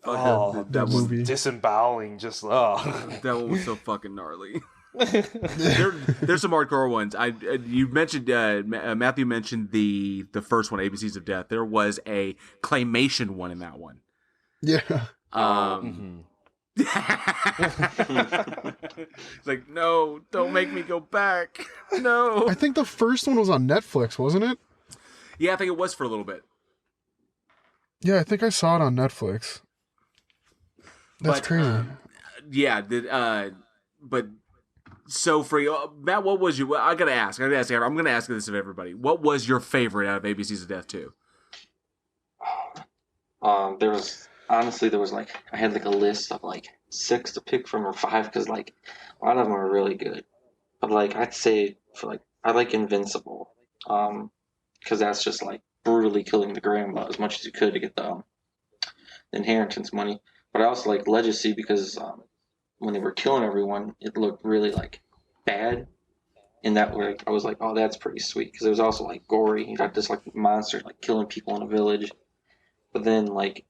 That movie. Disemboweling, just That one was so fucking gnarly. There's some hardcore ones. You mentioned Matthew mentioned the first one, ABCs of Death. There was a claymation one in that one. Yeah. It's like, no, don't make me go back. No. I think the first one was on Netflix, wasn't it? Yeah, I think it was for a little bit. Yeah, I think I saw it on Netflix. That's crazy. Yeah, but so for you, Matt, what was you? I'm gonna ask this of everybody. What was your favorite out of ABCs of Death 2? There was like I had like a list of like 6 to pick from or 5 because like a lot of them are really good. But like I'd say for like I like Invincible, because that's just like brutally killing the grandma as much as you could to get the inheritance money. But I also like Legacy because when they were killing everyone, it looked really like bad. In that way, I was like, oh, that's pretty sweet because it was also like gory. You got this like monster like killing people in a village. But then like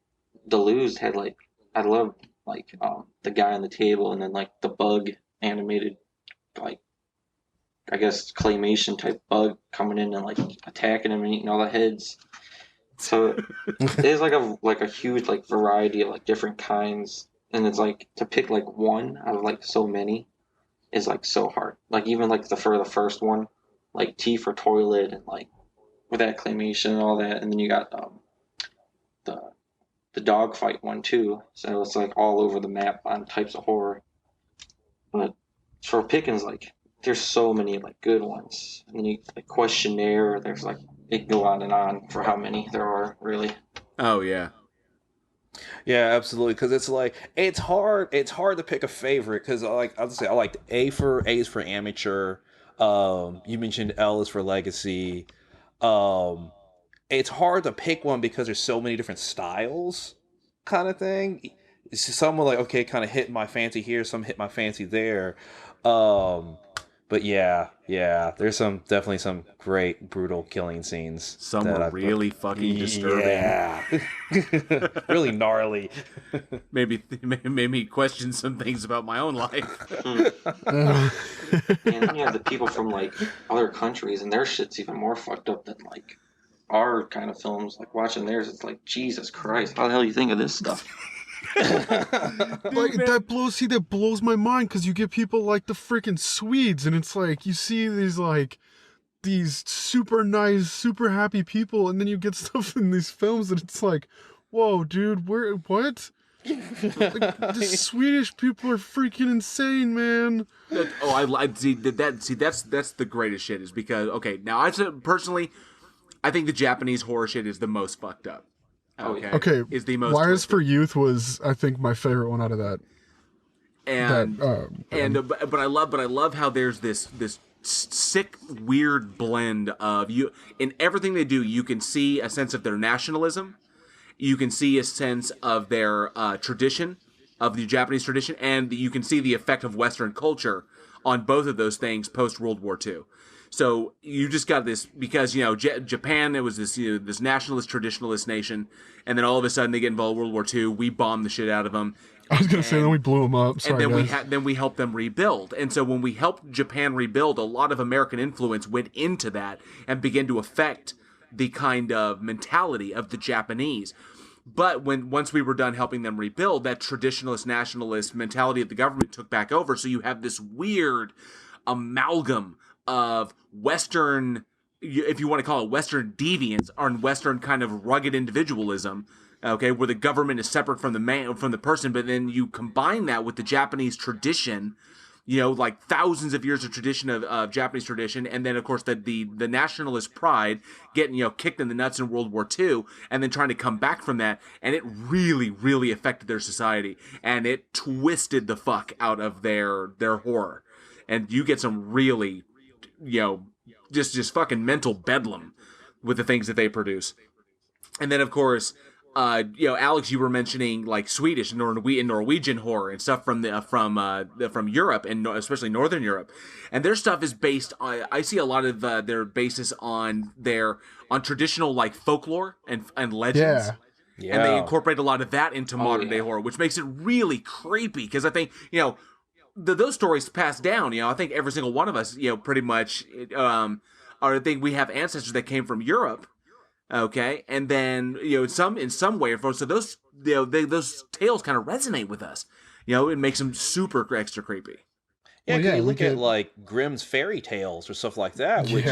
Deleuze had like I love like the guy on the table and then like the bug animated like I guess claymation type bug coming in and like attacking him and eating all the heads. So there's like a huge like variety of like different kinds, and it's like to pick like one out of like so many is like so hard. Like even like for the first one, like T for toilet and like with that claymation and all that, and then you got the dog fight one too. So it's like all over the map on types of horror. But for Pickens, like there's so many like good ones, and then you like Questionnaire. There's like it can go on for how many there are really. Oh yeah. Yeah, absolutely. Because it's like it's hard to pick a favorite. Because like I'll say I liked A is for amateur. You mentioned L is for legacy. It's hard to pick one because there's so many different styles, kind of thing. It's just some are like okay, kind of hit my fancy here, some hit my fancy there. But yeah, there's definitely some great brutal killing scenes. Some are really fucking disturbing. Yeah, really gnarly. Made me question some things about my own life. And then you have the people from like other countries, and their shit's even more fucked up than like our kind of films. Like watching theirs, it's like Jesus Christ, how the hell do you think of this stuff? Like that blows my mind because you get people like the freaking Swedes, and it's like you see these super nice, super happy people, and then you get stuff in these films and it's like, whoa, dude, what? Like, the Swedish people are freaking insane, man. I see that's the greatest shit is because okay, now I said personally, I think the Japanese horror shit is the most fucked up. Okay. Is the most Wires for Youth was, I think, my favorite one out of that. But I love how there's this sick, weird blend of you in everything they do. You can see a sense of their nationalism, you can see a sense of their tradition, of the Japanese tradition, and you can see the effect of Western culture on both of those things post World War II. So you just got this because Japan, it was this this nationalist traditionalist nation, and then all of a sudden they get involved in World War II. We bombed the shit out of them. I was gonna say, then we blew them up. Sorry, and then guys. we helped them rebuild. And so when we helped Japan rebuild, a lot of American influence went into that and began to affect the kind of mentality of the Japanese. But once we were done helping them rebuild, that traditionalist nationalist mentality of the government took back over. So you have this weird amalgam of Western, if you want to call it Western deviance, or Western kind of rugged individualism. Okay, where the government is separate from the person, but then you combine that with the Japanese tradition, like thousands of years of tradition of Japanese tradition, and then of course the nationalist pride getting kicked in the nuts in World War II, and then trying to come back from that, and it really, really affected their society, and it twisted the fuck out of their horror, and you get some really, just fucking mental bedlam with the things that they produce, and then of course. Alex, you were mentioning like Swedish and Norwegian horror and stuff from Europe and especially Northern Europe, and their stuff is based on. I see a lot of their basis on traditional like folklore and legends. Yeah. And they incorporate a lot of that into modern day horror, which makes it really creepy because I think those stories passed down. I think every single one of us pretty much I think we have ancestors that came from Europe. Okay, and then in some way or form, so those those tales kind of resonate with us. It makes them super extra creepy. Yeah, you look at like Grimm's fairy tales or stuff like that, which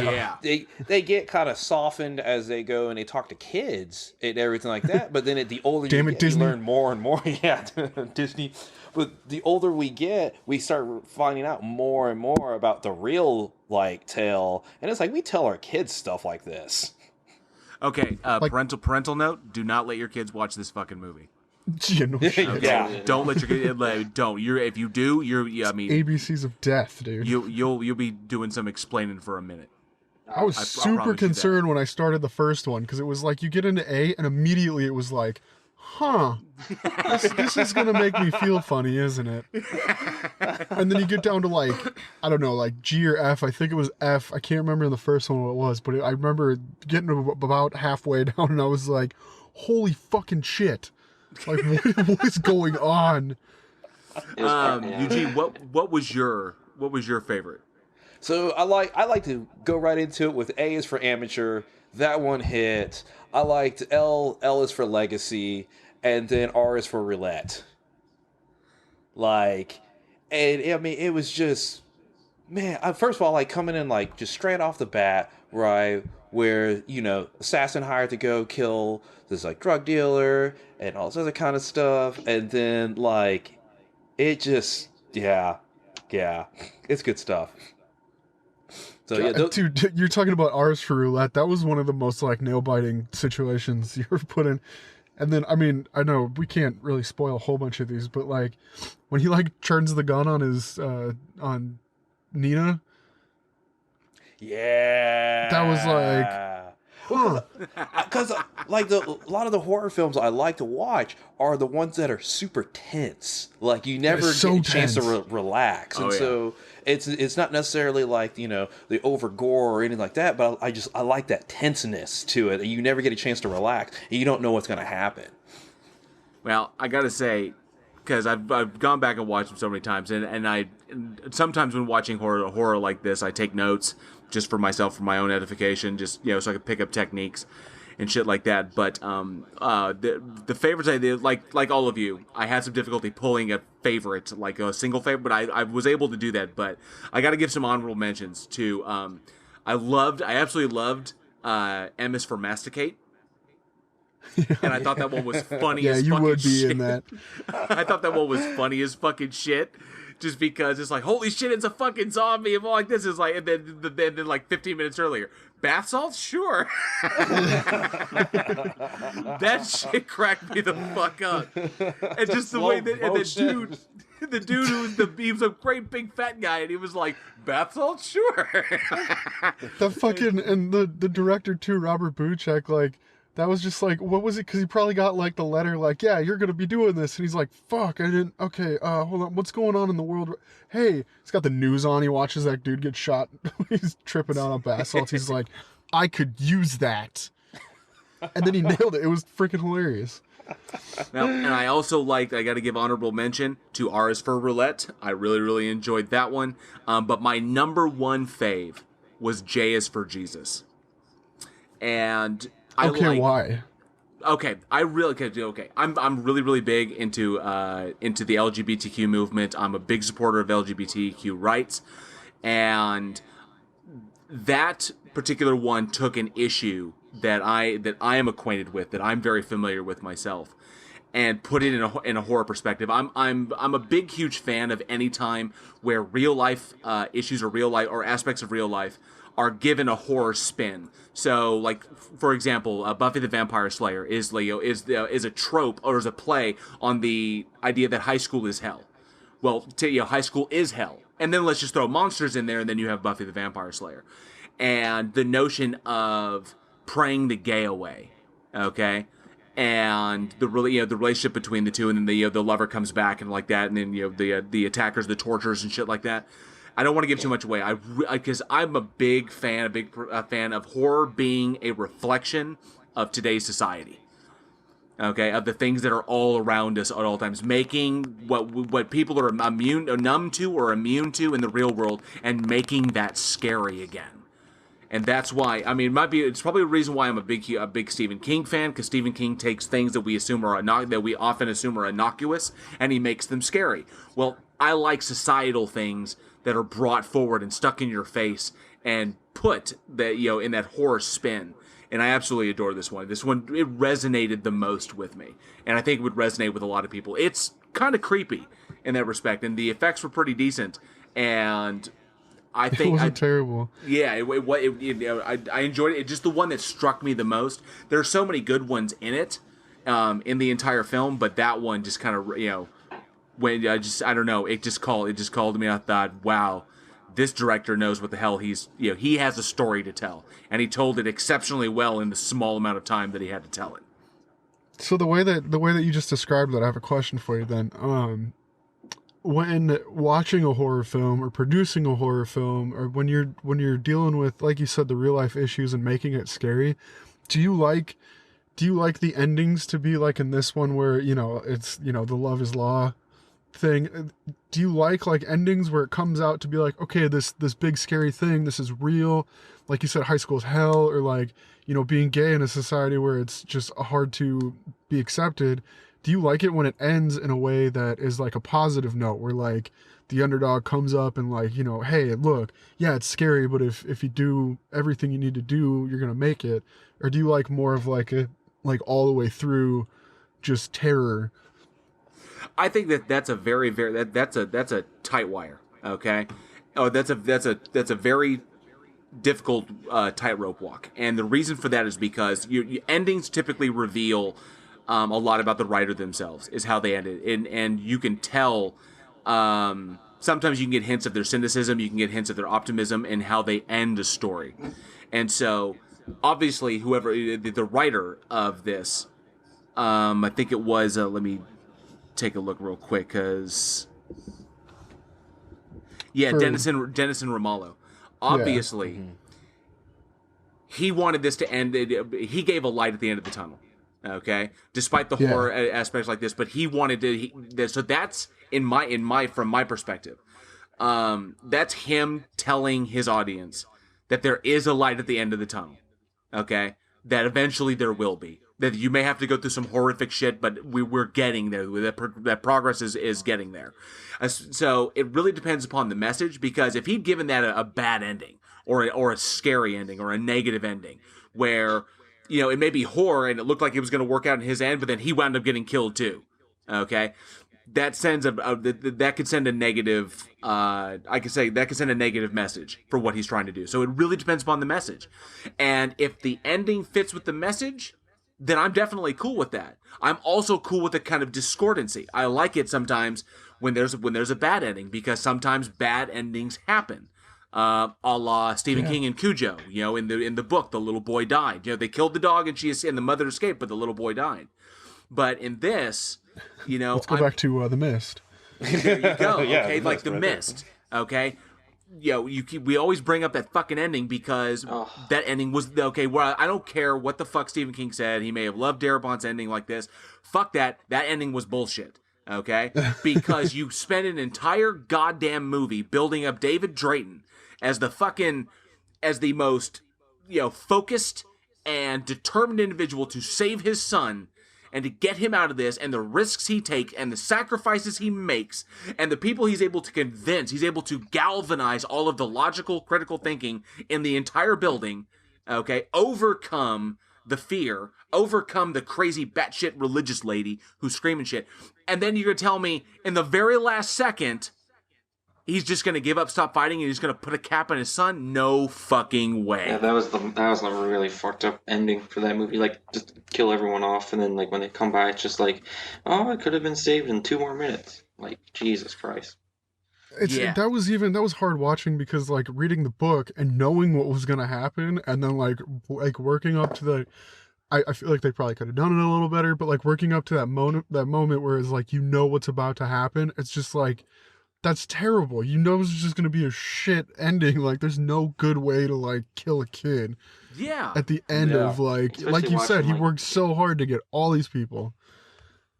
they get kind of softened as they go and they talk to kids and everything like that. But then at the older you get, you learn more and more. Yeah, Disney. But the older we get, we start finding out more and more about the real like tale, and it's like we tell our kids stuff like this. Okay, parental note: do not let your kids watch this fucking movie. Yeah, don't let your kids. Don't. If you do, I mean, ABCs of death, dude. You'll be doing some explaining for a minute. I was super concerned when I started the first one because it was like you get into A and immediately it was like, this is gonna make me feel funny, isn't it? And then you get down to like, I don't know, like G or F. I think it was F. I can't remember in the first one what it was, but I remember getting about halfway down and I was like, holy fucking shit. Like, what is going on? Eugene, what was your favorite? So I like to go right into it with A is for amateur. That one hit. I liked L is for legacy, and then R is for roulette. Like, and I mean, it was just, man. First of all, like coming in like just straight off the bat, right, where assassin hired to go kill this like drug dealer and all this other kind of stuff, and then like, it just it's good stuff. So yeah, dude, you're talking about R's for roulette. That was one of the most like nail-biting situations you ever put in. And then, I mean, I know we can't really spoil a whole bunch of these, but like when he like turns the gun on his on Nina. Yeah, that was like, because like a lot of the horror films I like to watch are the ones that are super tense. Like you never get a chance to relax, and so it's not necessarily like the over gore or anything like that. But I like that tenseness to it. You never get a chance to relax, and you don't know what's going to happen. Well, I gotta say, because I've gone back and watched them so many times, and sometimes when watching horror like this, I take notes just for myself, for my own edification, just so I can pick up techniques and shit like that. But the favorites I did, like all of you, I had some difficulty pulling a favorite, like a single favorite, but I was able to do that. But I got to give some honorable mentions to. I absolutely loved M is for masticate. And I thought that one was funny as fucking shit. Yeah, you would be in that. I thought that one was funny as fucking shit. Just because it's like, holy shit, it's a fucking zombie, and all like this is like, and then like 15 minutes earlier, bath salts, sure. That shit cracked me the fuck up, and just the way that and the dude he was a great big fat guy, and he was like, bath salts, sure. The fucking and the director too, Robert Buchek, like That was just like, what was it? Because he probably got like the letter, like, yeah, you're gonna be doing this, and he's like, fuck, I didn't. Okay, hold on, what's going on in the world? Hey, he's got the news on. He watches that dude get shot. He's tripping out on bath salts. He's like, I could use that, and then he nailed it. It was freaking hilarious. Now, and I also I got to give honorable mention to R is for Roulette. I really, really enjoyed that one. But my number one fave was J is for Jesus. And why? Okay, I'm really, really big into the LGBTQ movement. I'm a big supporter of LGBTQ rights, and that particular one took an issue that I am acquainted with, that I'm very familiar with myself, and put it in a horror perspective. I'm a big, huge fan of any time where real life issues or real life or aspects of real life are given a horror spin. So, like, for example, Buffy the Vampire Slayer is a trope or is a play on the idea that high school is hell. Well, high school is hell, and then let's just throw monsters in there, and then you have Buffy the Vampire Slayer, and the notion of praying the gay away, okay, and the relationship between the two, and then the lover comes back and like that, and then the attackers, the torturers, and shit like that. I don't want to give too much away. Because I'm a big fan, fan of horror being a reflection of today's society. Okay, of the things that are all around us at all times, making what people are numb to or immune to in the real world, and making that scary again. And that's why, I mean, it's probably a reason why I'm a big Stephen King fan, because Stephen King takes things that we often assume are innocuous, and he makes them scary. Well, I like societal things that are brought forward and stuck in your face and put that in that horror spin. And I absolutely adore this one. This one, it resonated the most with me, and I think it would resonate with a lot of people. It's kind of creepy in that respect, and the effects were pretty decent. And I think it wasn't terrible. Yeah, I enjoyed it. It's just the one that struck me the most. There are so many good ones in it, in the entire film, but that one just kind of when I don't know, it just called to me. I thought, wow, this director knows what the hell he has a story to tell, and he told it exceptionally well in the small amount of time that he had to tell it. So the way that you just described that, I have a question for you then. When watching a horror film or producing a horror film, or when you're dealing with, like you said, the real life issues and making it scary, do you like the endings to be like in this one where it's the love is law thing? Do you like endings where it comes out to be like, okay, this big scary thing, this is real, like you said, high school is hell, or being gay in a society where it's just hard to be accepted? Do you like it when it ends in a way that is like a positive note, where the underdog comes up and hey, look, yeah, it's scary, but if you do everything you need to do, you're gonna make it? Or do you like more of a all the way through just terror? I think that's a very, very that's a tight wire. Okay, that's a very difficult tightrope walk, and the reason for that is because your endings typically reveal a lot about the writer themselves, is how they ended, and you can tell. Sometimes you can get hints of their cynicism, you can get hints of their optimism, and how they end a story. And so, obviously, whoever the writer of this, I think it was. Let me take a look real quick, because Dennis and Ramallo. Obviously, he wanted this to end. He gave a light at the end of the tunnel. Okay, despite the horror aspects like this, but he wanted to. So that's from my perspective. That's him telling his audience that there is a light at the end of the tunnel. Okay, that eventually there will be. That you may have to go through some horrific shit, but we're getting there. That progress is getting there. So it really depends upon the message, because if he'd given that a bad ending, or a scary ending, or a negative ending, where it may be horror and it looked like it was going to work out in his end, but then he wound up getting killed too. Okay, that sends that could send a negative. I could say that could send a negative message for what he's trying to do. So it really depends upon the message, and if the ending fits with the message, then I'm definitely cool with that. I'm also cool with the kind of discordancy. I like it sometimes when there's a bad ending, because sometimes bad endings happen. a la Stephen King and Cujo. You know, in the book, the little boy died. You know, they killed the dog and the mother escaped, but the little boy died. But in this, you know, let's go back to The Mist. There you go. Yeah, Okay, like The Mist. Okay. You know, we always bring up that fucking ending because that ending was okay. Well, I don't care what the fuck Stephen King said. He may have loved Darabont's ending like this. Fuck that. That ending was bullshit. Okay, because you spent an entire goddamn movie building up David Drayton as the most, you know, focused and determined individual to save his son and to get him out of this, and the risks he takes and the sacrifices he makes and the people he's able to convince, he's able to galvanize all of the logical, critical thinking in the entire building, okay, overcome the fear, overcome the crazy batshit religious lady who's screaming shit, and then you're going to tell me in the very last second he's just going to give up, stop fighting, and he's going to put a cap on his son? No fucking way. Yeah, that was a really fucked up ending for that movie. Like, just kill everyone off, and then like when they come by, it's just like, oh, it could have been saved in 2 more minutes. Like, Jesus Christ. That was hard watching because like reading the book and knowing what was going to happen, and then like working up to the. I feel like they probably could have done it a little better, but like working up to that moment where it's like, you know what's about to happen. It's just like, that's terrible. You know it's just going to be a shit ending. Like, there's no good way to, like, kill a kid. Yeah. At the end of, like you said, he worked so hard to get all these people.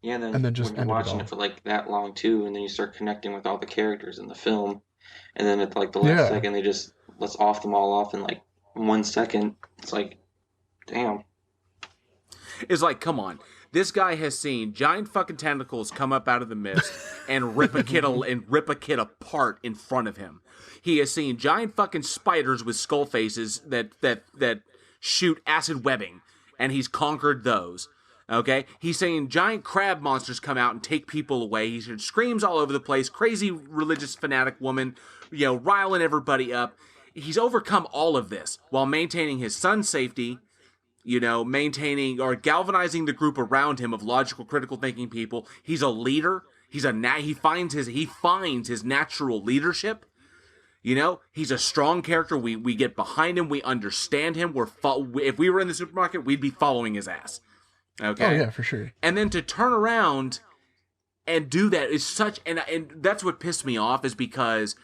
Yeah, and then just when you're watching it for, like, that long, too, and then you start connecting with all the characters in the film, and then at, like, the last second, let's off them all off in, like, 1 second. It's like, damn. It's like, come on. This guy has seen giant fucking tentacles come up out of the mist and rip a kid apart in front of him. He has seen giant fucking spiders with skull faces that shoot acid webbing, and he's conquered those. Okay? He's seen giant crab monsters come out and take people away. He's heard screams all over the place, crazy religious fanatic woman, you know, riling everybody up. He's overcome all of this while maintaining his son's safety, you know, maintaining or galvanizing the group around him of logical, critical thinking people. He's a leader. He finds his natural leadership. You know, he's a strong character. We get behind him. We understand him. If we were in the supermarket, we'd be following his ass. Okay. Oh yeah, for sure. And then to turn around and do that is such, and that's what pissed me off, is because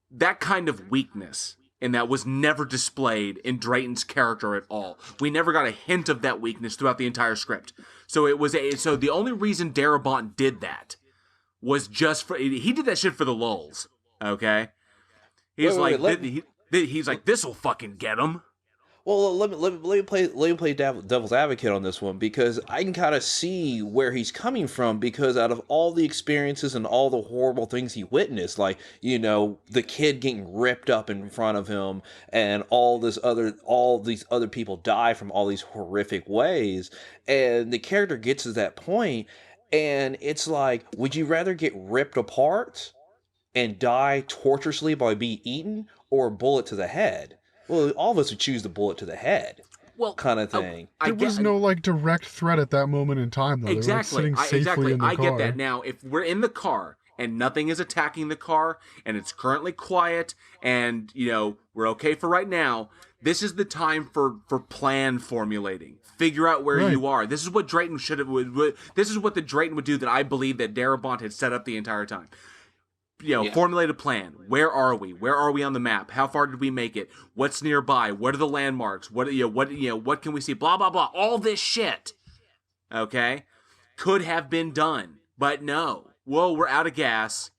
that kind of weakness. And that was never displayed in Drayton's character at all. We never got a hint of that weakness throughout the entire script. So the only reason Darabont did that was just he did that shit for the lulz. Okay, he's he's like, this'll fucking get him. Well, let me play devil's advocate on this one, because I can kind of see where he's coming from, because out of all the experiences and all the horrible things he witnessed, like, you know, the kid getting ripped up in front of him and all these other people die from all these horrific ways, and the character gets to that point and it's like, would you rather get ripped apart and die torturously by being eaten, or a bullet to the head? Well, all of us would choose the bullet to the head, kind of thing. There was no like direct threat at that moment in time, though. Exactly. They were, like, sitting safely in the car. I get that. Now, if we're in the car and nothing is attacking the car and it's currently quiet and, you know, we're okay for right now, this is the time for plan formulating. Figure out where you are. This is what Drayton this is what the Drayton would do that I believe that Darabont had set up the entire time. You know, formulate a plan. Where are we? Where are we on the map? How far did we make it? What's nearby? What are the landmarks? What can we see? Blah blah blah. All this shit. Okay? Could have been done. But no. Whoa, we're out of gas.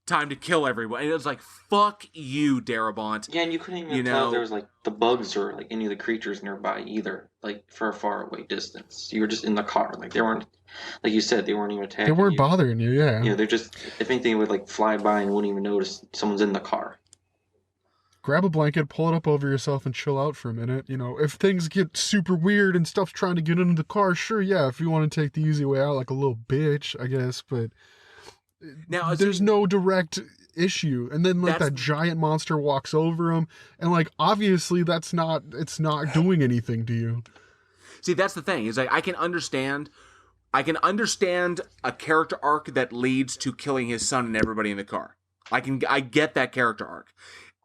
Time to kill everyone. And it was like, fuck you, Darabont. Yeah, and you couldn't even tell if there was like the bugs or like any of the creatures nearby either, like for a far away distance. You were just in the car. Like they weren't, like you said, they weren't even attacking. They weren't bothering you, yeah. Yeah, they're just, if anything, would like fly by and wouldn't even notice someone's in the car. Grab a blanket, pull it up over yourself, and chill out for a minute. You know, if things get super weird and stuff's trying to get into the car, sure, yeah, if you want to take the easy way out like a little bitch, I guess, but now there's no direct issue. And then like that giant monster walks over him, and like obviously it's not doing anything to you. See, that's the thing, is like I can understand a character arc that leads to killing his son and everybody in the car. I get that character arc.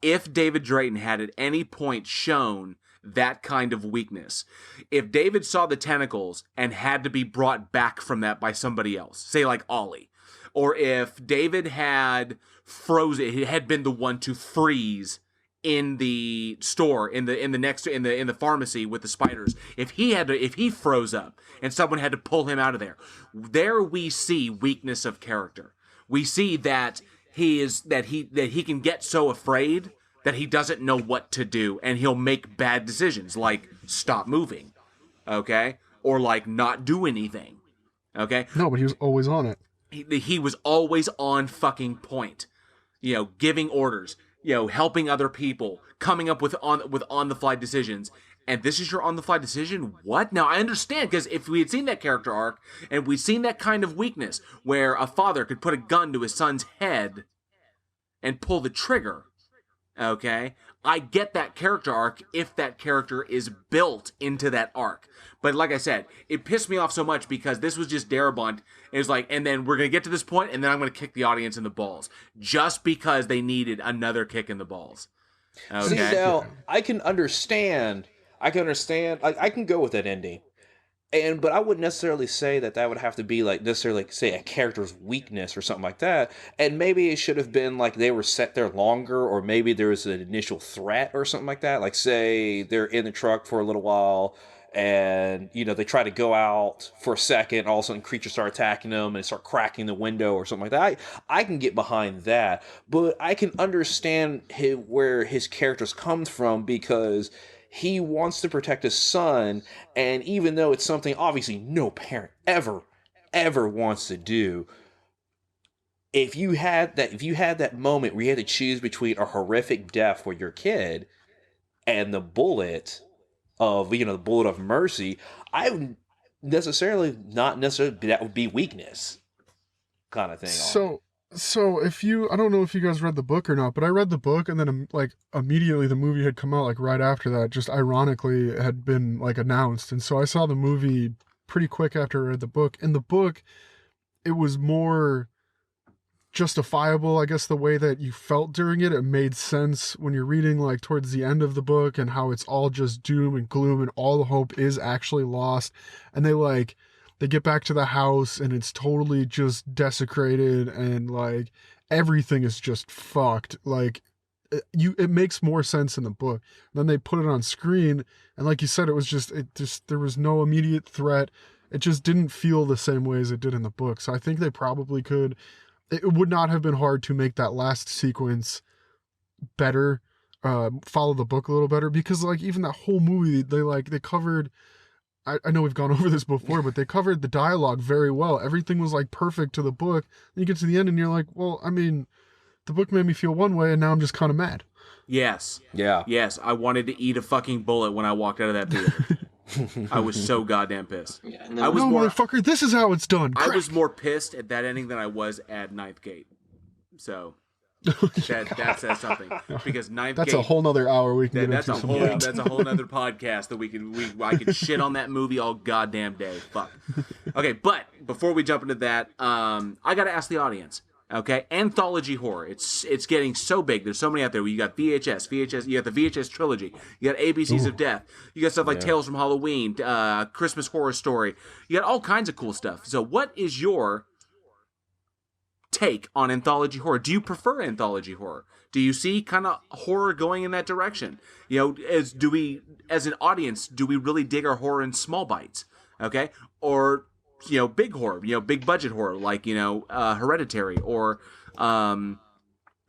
if David Drayton had at any point shown that kind of weakness, if David saw the tentacles and had to be brought back from that by somebody else, say like Ollie, or if David had frozen, he had been the one to freeze in the store, in the pharmacy with the spiders, if he froze up and someone had to pull him out of there we see weakness of character. We see that he can get so afraid that he doesn't know what to do, and he'll make bad decisions like stop moving, okay, or like not do anything, okay. No, but he was always on it. He was always on fucking point, giving orders, helping other people, coming up with on the fly decisions. And this is your on the fly decision? What? Now I understand, because if we had seen that character arc and we'd seen that kind of weakness where a father could put a gun to his son's head and pull the trigger, okay, I get that character arc if that character is built into that arc. But like I said, it pissed me off so much because this was just Darabont. It was like, and then we're going to get to this point, and then I'm going to kick the audience in the balls. Just because they needed another kick in the balls. Okay? See, now, I can understand. I can go with that ending. But I wouldn't necessarily say that would have to be like necessarily like, say, a character's weakness or something like that. And maybe it should have been like they were set there longer, or maybe there was an initial threat or something like that. Like, say they're in the truck for a little while, and they try to go out for a second, all of a sudden creatures start attacking them and start cracking the window or something like that. I can get behind that, but I can understand where his characters comes from, because he wants to protect his son, and even though it's something obviously no parent ever wants to do, if you had that moment where you had to choose between a horrific death for your kid and the bullet of the bullet of mercy, I would not necessarily that would be weakness kind of thing. So I don't know if you guys read the book or not, but I read the book, and then like immediately the movie had come out, like right after that, just ironically it had been like announced. And so I saw the movie pretty quick after I read the book. In the book, it was more justifiable, I guess, the way that you felt during it. It made sense when you're reading like towards the end of the book, and how it's all just doom and gloom and all the hope is actually lost. And they get back to the house and it's totally just desecrated, and like everything is just fucked. Like it makes more sense in the book. Then they put it on screen, and like you said, it just there was no immediate threat. It just didn't feel the same way as it did in the book. So I think they probably could. It would not have been hard to make that last sequence better, follow the book a little better, because like even that whole movie, they covered. I know we've gone over this before, but they covered the dialogue very well. Everything was like perfect to the book. Then you get to the end and you're like, well, I mean, the book made me feel one way, and now I'm just kind of mad. Yes. Yeah. Yes. I wanted to eat a fucking bullet when I walked out of that theater. I was so goddamn pissed. Yeah, motherfucker, this is how it's done. I was more pissed at that ending than I was at Ninth Gate. So that says something, because that's a whole nother hour we can get into. That's a whole nother podcast that I could shit on that movie all goddamn day. Fuck. Okay, but before we jump into that, I gotta ask the audience. Okay, anthology horror. It's getting so big. There's so many out there. You got VHS. You got the VHS trilogy. You got ABCs of Death. You got stuff like Tales from Halloween, Christmas Horror Story. You got all kinds of cool stuff. So what is your take on anthology horror? Do you prefer anthology horror? Do you see kind of horror going in that direction? As an audience, do we really dig our horror in small bites? Okay, or big horror, big budget horror, like Hereditary or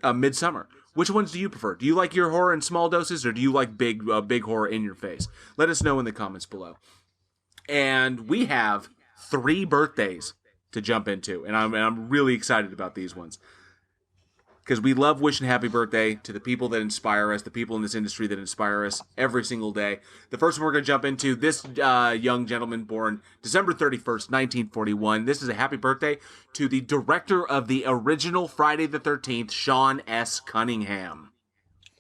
Midsummer. Which ones do you prefer? Do you like your horror in small doses, or do you like big horror in your face? Let us know in the comments below. And we have 3 birthdays to jump into, and I'm really excited about these ones, because we love wishing happy birthday to the people that inspire us, the people in this industry that inspire us every single day. The first one we're going to jump into, this young gentleman born December 31st, 1941. This is a happy birthday to the director of the original Friday the 13th, Sean S. Cunningham.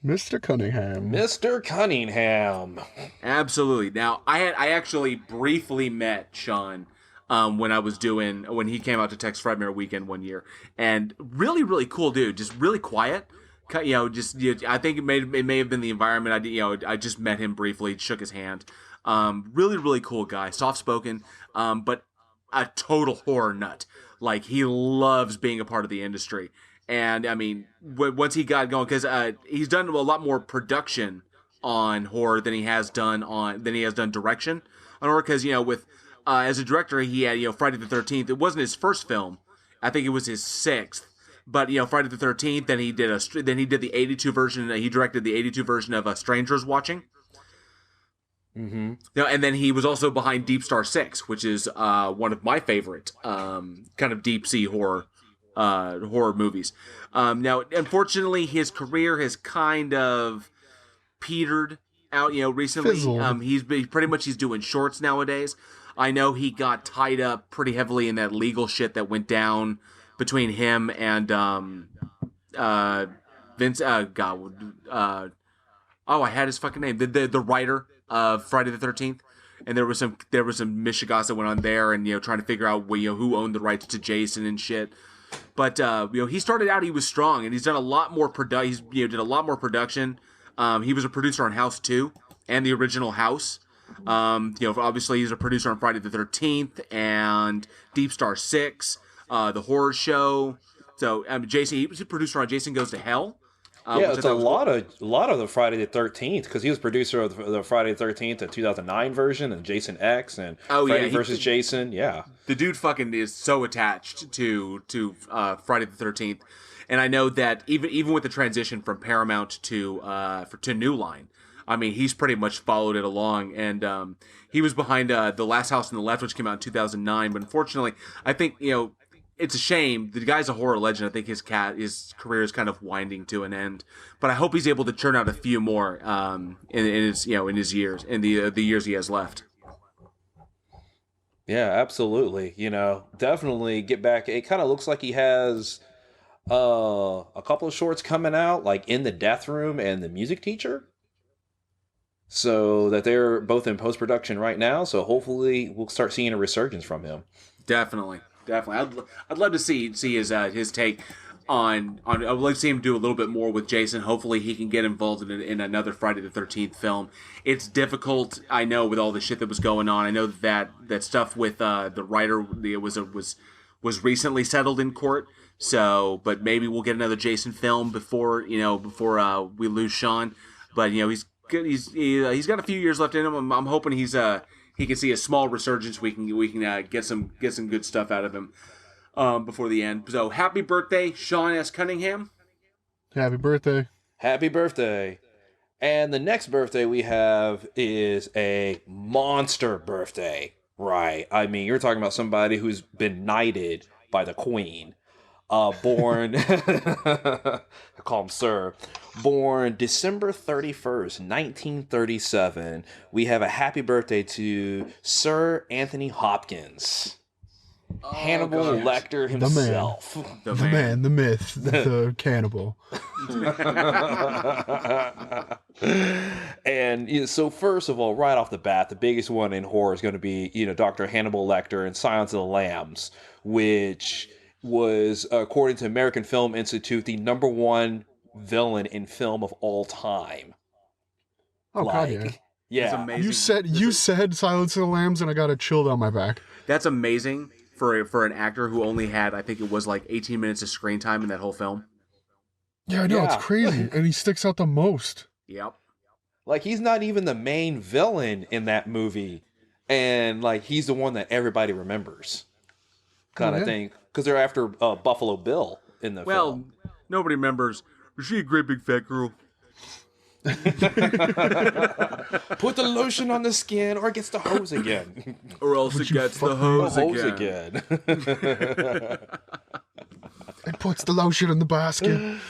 Mr. Cunningham. Mr. Cunningham. Absolutely. Now, I actually briefly met Sean when he came out to Texas Frightmare Weekend one year, and really, really cool dude, just really quiet, I think it may have been the environment. I just met him briefly, shook his hand. Really, really cool guy, soft spoken, but a total horror nut. Like, he loves being a part of the industry. And I mean, once he got going, because he's done a lot more production on horror than he has done direction on horror. Because with as a director, he had Friday the 13th. It wasn't his first film. I think it was his sixth. But Friday the 13th. Then he did the 82 version. He directed the 82 version of Strangers Watching. Mm-hmm. And then he was also behind Deep Star 6, which is one of my favorite kind of deep sea horror movies. Now, unfortunately, his career has kind of petered out. Recently, he's doing shorts nowadays. I know he got tied up pretty heavily in that legal shit that went down between him and Vince. I had his fucking name. The writer of Friday the 13th. And there was some mishigas that went on there, and trying to figure out who owned the rights to Jason and shit. But he started out, he was strong, and he's done a lot more did a lot more production. He was a producer on House 2 and the original House. Obviously he's a producer on Friday the 13th and Deep Star 6, the horror show. So Jason, he was a producer on Jason Goes to Hell. It's a lot of the Friday the 13th, because he was producer of the Friday the 13th, the 2009 version, and Jason X, and Freddy vs. Jason. Yeah, the dude fucking is so attached to Friday the 13th, and I know that even with the transition from Paramount to New Line, I mean, he's pretty much followed it along, and he was behind The Last House on the Left, which came out in 2009. But unfortunately, I think it's a shame. The guy's a horror legend. I think his career is kind of winding to an end. But I hope he's able to churn out a few more in his years, in the years he has left. Yeah, absolutely. Definitely get back. It kind of looks like he has a couple of shorts coming out, like In the Death Room and The Music Teacher. So that they're both in post-production right now. So hopefully we'll start seeing a resurgence from him. Definitely. I'd love to see his take on. I'd like to see him do a little bit more with Jason. Hopefully, he can get involved in another Friday the 13th film. It's difficult, I know, with all the shit that was going on. I know that stuff with the writer was recently settled in court. So, but maybe we'll get another Jason film before we lose Sean. But he's good. He's got a few years left in him. I'm hoping he can see a small resurgence. We can get some good stuff out of him before the end. So happy birthday, Sean S. Cunningham. Happy birthday. Happy birthday. And the next birthday we have is a monster birthday. Right. I mean, you're talking about somebody who's been knighted by the Queen. Born, I call him Sir. Born December 31st, 1937. We have a happy birthday to Sir Anthony Hopkins. Hannibal Lecter himself. The man, the myth, the cannibal. And so first of all, right off the bat, the biggest one in horror is going to be, Dr. Hannibal Lecter in Silence of the Lambs, which was, according to American Film Institute, the #1 villain in film of all time. Oh, God, yeah. Yeah. Amazing. You said Silence of the Lambs, and I got a chill down my back. That's amazing for an actor who only had, I think it was like 18 minutes of screen time in that whole film. Yeah, I know, it's crazy, and he sticks out the most. Yep. Like, he's not even the main villain in that movie, and like he's the one that everybody remembers, kind of thing. Because they're after Buffalo Bill in the film. Well, nobody remembers. Was she a great big fat girl? Put the lotion on the skin, or it gets the hose again. Or else it gets the hose again. It puts the lotion in the basket. And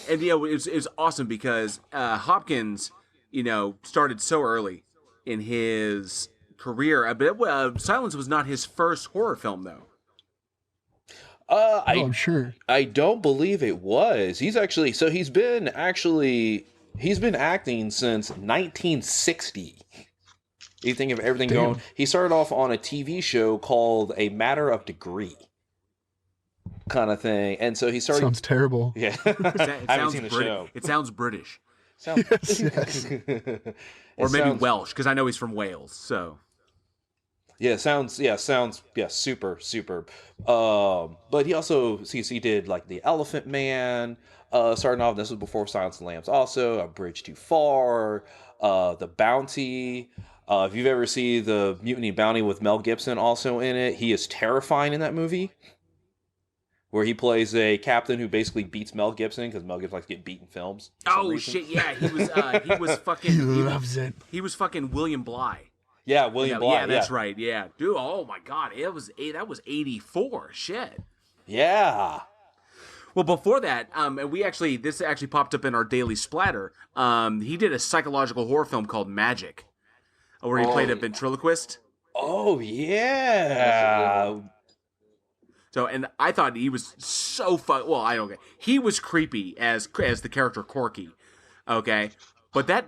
it's awesome because Hopkins, started so early in his career. But Silence was not his first horror film, though. I'm sure. I don't believe it was. He's been acting since 1960. You think of everything going. He started off on a TV show called A Matter of Degree. kind of thing. And so he started. Sounds terrible. Yeah, It I haven't sounds seen the Brit- show. It sounds British. Sounds... Yes. Or maybe sounds... Welsh, because I know he's from Wales. So Yeah, sounds super super. But he also he did like the Elephant Man. Starting off, this was before Silence of the Lambs. Also, A Bridge Too Far. The Bounty. If you've ever seen the Mutiny Bounty with Mel Gibson also in it, he is terrifying in that movie. Where he plays a captain who basically beats Mel Gibson because Mel Gibson likes to get beat in films. oh shit, yeah, he was fucking. He loves it. He was fucking William Bligh. Yeah, William Bligh. Yeah, that's right. Yeah, dude. Oh my god, that was 84. Shit. Yeah. Well, before that, and this actually popped up in our daily splatter. He did a psychological horror film called Magic, where he played a ventriloquist. Oh yeah. So, and I thought he was so fun. Well, I don't get. He was creepy as the character Corky. Okay, but that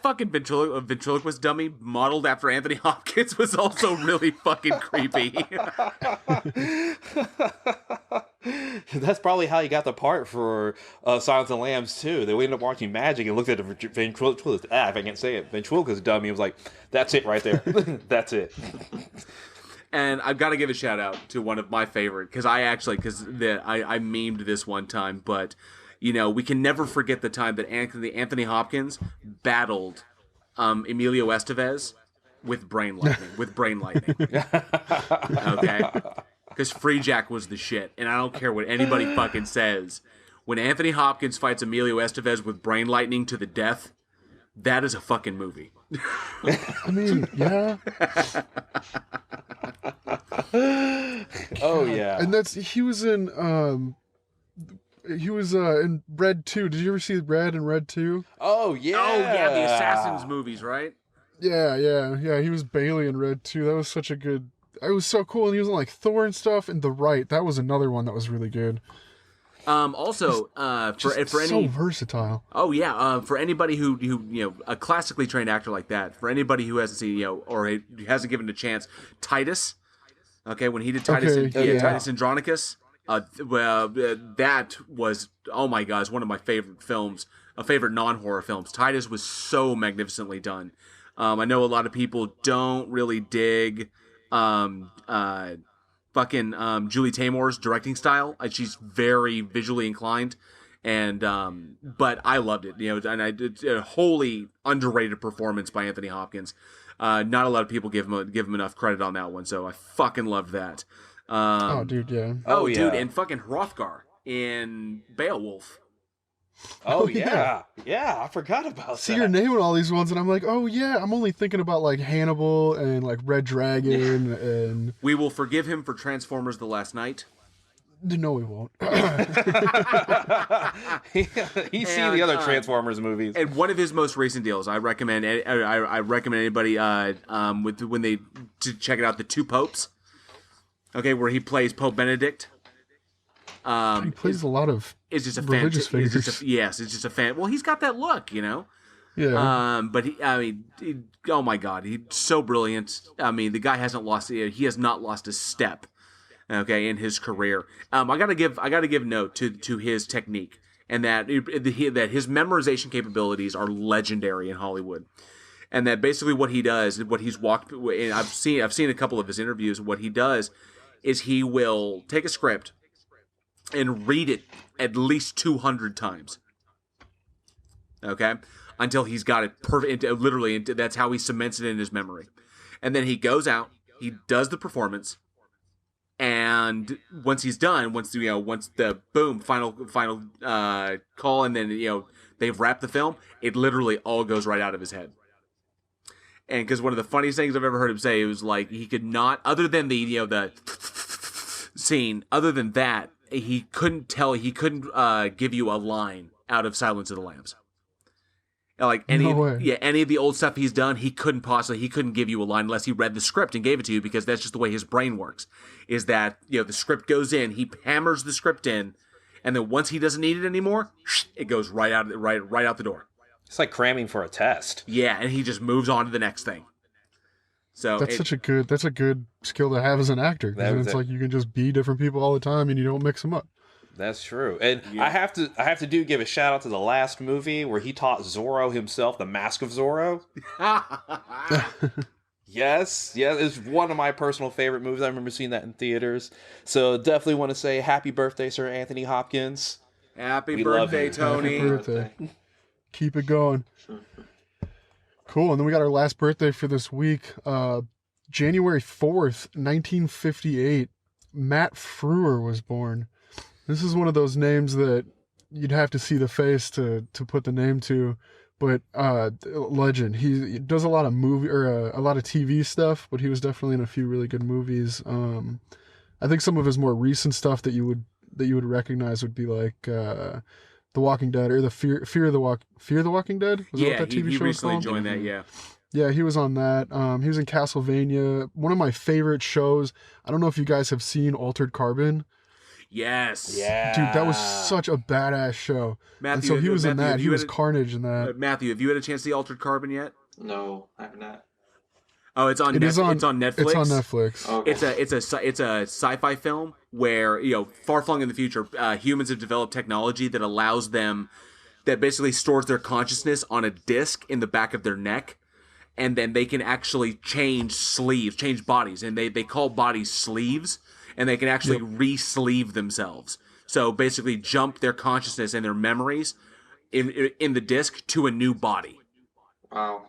fucking ventriloquist dummy modeled after Anthony Hopkins was also really fucking creepy. That's probably how he got the part for Silence of the Lambs too. They ended up watching Magic and looked at the ventriloquist. If I can't say it, ventriloquist dummy. Was like, that's it right there. That's it. And I've got to give a shout out to one of my favorite because I memed this one time, but we can never forget the time that Anthony Hopkins battled Emilio Estevez with brain lightning. Okay, because Free Jack was the shit, and I don't care what anybody fucking says. When Anthony Hopkins fights Emilio Estevez with brain lightning to the death, that is a fucking movie. I mean, yeah. Oh yeah. And he was in Red 2. Did you ever see Red and Red 2? Oh yeah. Oh yeah, the Assassins movies, right? Yeah. He was Bailey in Red 2. That was such a good. It was so cool, and he was in like Thor and stuff. And The Right, that was another one that was really good. Also, for any so versatile. Oh yeah, for anybody who a classically trained actor like that, for anybody who hasn't seen or hasn't given it a chance, Titus. Okay, when he did Titus, Titus Andronicus, that was, oh my gosh, one of my favorite films, favorite non-horror films. Titus was so magnificently done. I know a lot of people don't really dig Julie Taymor's directing style. She's very visually inclined, and but I loved it. And I did a wholly underrated performance by Anthony Hopkins. Not a lot of people give him enough credit on that one, so I fucking loved that. Dude, yeah. Oh, dude, and fucking Hrothgar in Beowulf. Oh yeah. I forgot about that. See, you're naming all these ones, and I'm like, oh yeah, I'm only thinking about like Hannibal and like Red Dragon and. We will forgive him for Transformers: The Last Night. No, we won't. He's seen the other Transformers movies. And one of his most recent deals, I recommend anybody to check it out. The Two Popes. Okay, where he plays Pope Benedict. He plays a lot of it's just a religious figures. It's just a fan. Well, he's got that look, Yeah. But oh my God, he's so brilliant. I mean, the guy he has not lost a step. Okay, in his career. I gotta give note to his technique, and that his memorization capabilities are legendary in Hollywood. And that basically what he does, what he's walked, and I've seen a couple of his interviews. What he does is he will take a script and read it at least 200 times. Okay, until he's got it perfect. Literally, that's how he cements it in his memory. And then he goes out, he does the performance, and once he's done, once the boom final call, and then they've wrapped the film, it literally all goes right out of his head. And because one of the funniest things I've ever heard him say, it was like he could not, other than the scene, other than that, he couldn't give you a line out of Silence of the Lambs. Like any of the old stuff he's done, he couldn't give you a line unless he read the script and gave it to you, because that's just the way his brain works. Is that the script goes in, he hammers the script in, and then once he doesn't need it anymore, it goes right out the door. It's like cramming for a test. Yeah, and he just moves on to the next thing. So That's a good skill to have as an actor. Because it's like you can just be different people all the time and you don't mix them up. That's true. And I have to give a shout out to the last movie where he taught Zorro himself the Mask of Zorro. Yes, it's one of my personal favorite movies. I remember seeing that in theaters. So definitely want to say happy birthday, Sir Anthony Hopkins. Happy birthday, Tony. Happy birthday. Keep it going. Cool. And then we got our last birthday for this week. January 4th, 1958, Matt Frewer was born. This is one of those names that you'd have to see the face to put the name to. But legend. He does a lot of a lot of TV stuff, but he was definitely in a few really good movies. I think some of his more recent stuff that you would recognize would be like The Walking Dead or the Fear the Walking Dead. Was that what that TV he show recently called? joined that. Yeah. Yeah, he was on that. He was in Castlevania. One of my favorite shows. I don't know if you guys have seen Altered Carbon. Yes. Yeah. Dude, that was such a badass show. Matthew, and so he was in that. He was Carnage in that. Matthew, have you had a chance to see Altered Carbon yet? No, I have not. Oh, it's on Netflix. It's on Netflix. Okay. It's a sci-fi film where, far flung in the future, humans have developed technology that basically stores their consciousness on a disc in the back of their neck, and then they can actually change bodies, and they call bodies sleeves. And they can actually re-sleeve themselves. So basically jump their consciousness and their memories in the disc to a new body. Wow.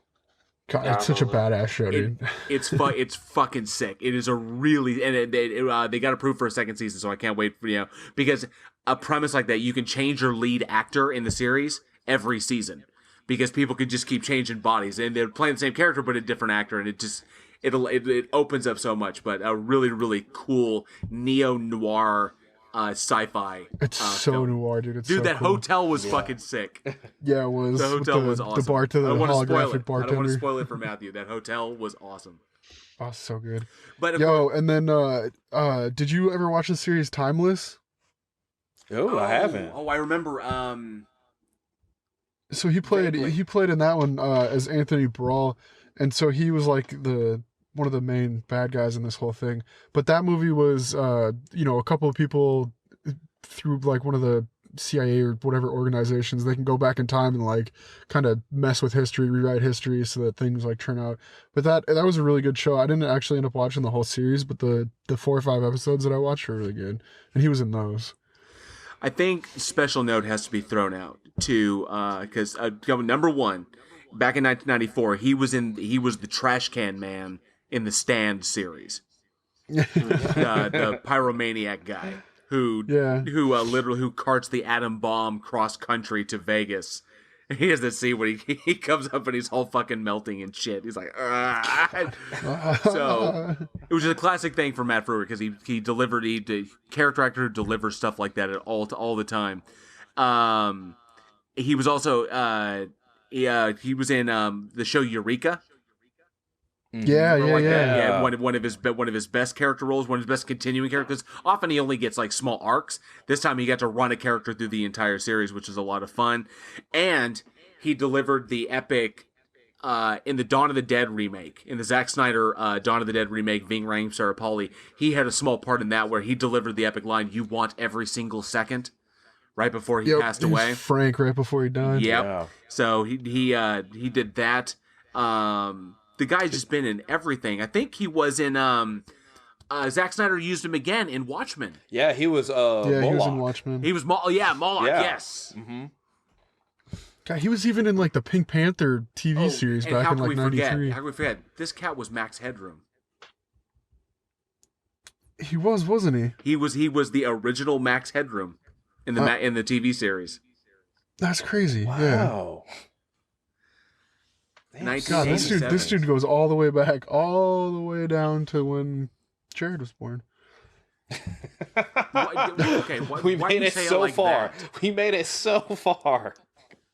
God, it's such a badass show, dude. It's fucking sick. It is a really... And they got approved for a second season, so I can't wait for, because a premise like that, you can change your lead actor in the series every season. Because people could just keep changing bodies. And they're playing the same character, but a different actor. And it opens up so much, but a really, really cool neo-noir sci-fi. It's so film. noir, dude. It's dude, so that cool. hotel was fucking sick. Yeah, it was. The hotel was awesome. The holographic bartender. I don't want to spoil it for Matthew. That hotel was awesome. Oh, so good. But and then did you ever watch the series Timeless? Oh, I haven't. Oh, I remember. So he played in that one as Anthony Brawl, and so he was like one of the main bad guys in this whole thing. But that movie was a couple of people through like one of the CIA or whatever organizations, they can go back in time and like kind of mess with history, rewrite history so that things like turn out. But that was a really good show. I didn't actually end up watching the whole series, but the 4 or 5 episodes that I watched were really good, and he was in those. I think special note has to be thrown out to because number one, back in 1994, he was the trash can man in the Stand series, the pyromaniac guy who carts the atom bomb cross country to Vegas. He has this scene where he comes up and he's all fucking melting and shit. He's like, so it was just a classic thing for Matt Frewer because he delivered the character actor who delivers stuff like that all the time. He was also he was in the show Eureka. Yeah. One of his best character roles, one of his best continuing characters. Often he only gets like small arcs. This time he got to run a character through the entire series, which is a lot of fun. And he delivered the epic in the Dawn of the Dead remake, in the Zack Snyder Dawn of the Dead remake, Ving Rhames Sarapalli. He had a small part in that where he delivered the epic line, "You want every single second," right before he passed away. Frank, right before he died. Yep. Yeah. So he did that. The guy's just been in everything. I think he was in Zack Snyder used him again in Watchmen. Yeah, he was Moloch. He was in Watchmen. He was Moloch, Yeah. yes. Mm-hmm. God, he was even in like the Pink Panther TV series back in like 93. How can we forget? This cat was Max Headroom. He was, wasn't he? He was the original Max Headroom in the in the TV series. That's crazy. Wow. Yeah. God, this dude goes all the way back, all the way down to when Jared was born. We made it so far. We made it so far.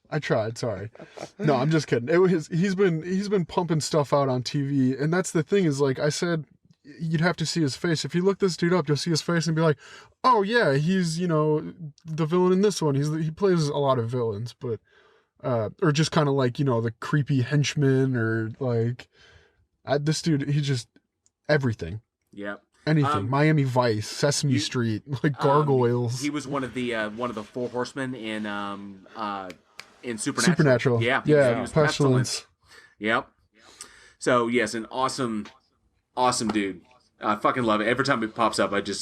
I tried. Sorry. No, I'm just kidding. He's been pumping stuff out on TV, and that's the thing is, like I said, you'd have to see his face. If you look this dude up, you'll see his face and be like, oh yeah, he's the villain in this one. He plays a lot of villains, but. Or just kind of like, the creepy henchman or like, This dude, he's just everything. Yep. Anything. Miami Vice, Sesame Street, like Gargoyles. He was one of the four horsemen in Supernatural. Supernatural. Yeah. He was Pestilence. Yep. So yes, an awesome dude. I fucking love it. Every time it pops up, I just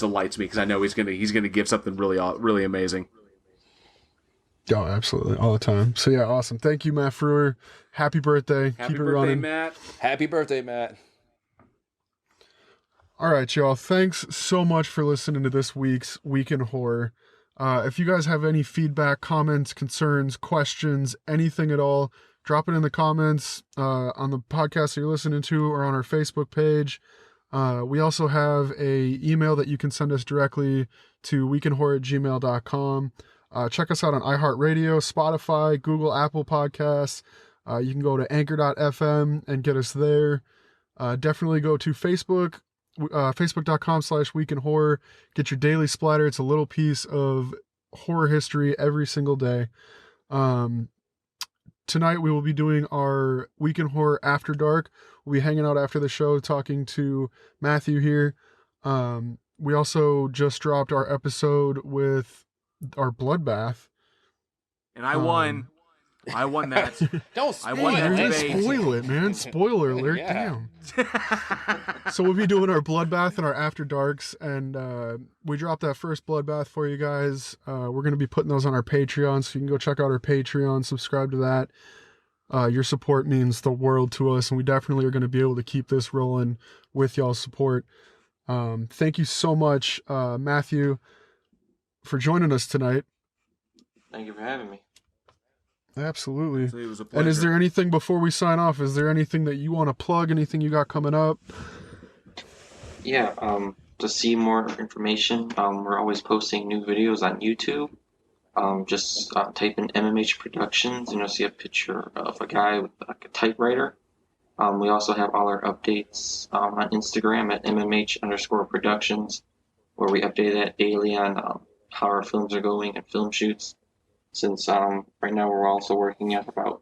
delights me because I know he's gonna give something really amazing. Oh, absolutely, all the time. So yeah, awesome. Thank you, Matt Frewer. Happy birthday. Happy Keep birthday, it running, Matt. Happy birthday, Matt. All right, y'all. Thanks so much for listening to this week's Week in Horror. If you guys have any feedback, comments, concerns, questions, anything at all, drop it in the comments on the podcast that you're listening to or on our Facebook page. We also have a email that you can send us directly to weekinhorror@gmail.com. Check us out on iHeartRadio, Spotify, Google, Apple Podcasts. You can go to anchor.fm and get us there. Definitely go to Facebook, facebook.com/weekinhorror. Get your daily splatter. It's a little piece of horror history every single day. Tonight we will be doing our Week in Horror After Dark. We'll be hanging out after the show talking to Matthew here. We also just dropped our episode with our bloodbath. And I won. I won that. Don't spoil I won that You're debate. gonna spoil it, man. Spoiler alert. Yeah. Damn. So we'll be doing our bloodbath and our after darks, and we dropped that first bloodbath for you guys. We're gonna be putting those on our Patreon, so you can go check out our Patreon, subscribe to that. Your support means the world to us, and we definitely are going to be able to keep this rolling with y'all's support. Thank you so much, Matthew, for joining us tonight. Thank you for having me. Absolutely. So it was a pleasure. And is there anything before we sign off? Is there anything that you want to plug? Anything you got coming up? Yeah, to see more information, we're always posting new videos on YouTube. Just type in MMH Productions and you'll see a picture of a guy with like a typewriter. We also have all our updates on Instagram at MMH_productions, where we update that daily on how our films are going and film shoots. Since right now we're also working on about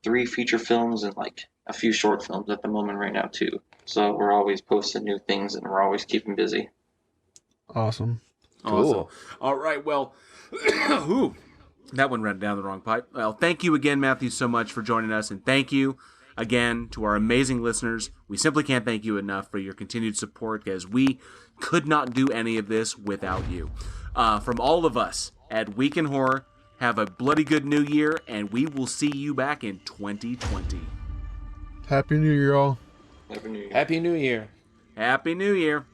3 feature films and like a few short films at the moment right now too. So we're always posting new things and we're always keeping busy. Awesome. Cool. All right. Well, ooh, that one ran down the wrong pipe. Well, thank you again, Matthew, so much for joining us. And thank you again to our amazing listeners. We simply can't thank you enough for your continued support, because we could not do any of this without you. From all of us at Week in Horror, have a bloody good new year, and we will see you back in 2020. Happy New Year, all. Happy New Year. Happy New Year. Happy New Year.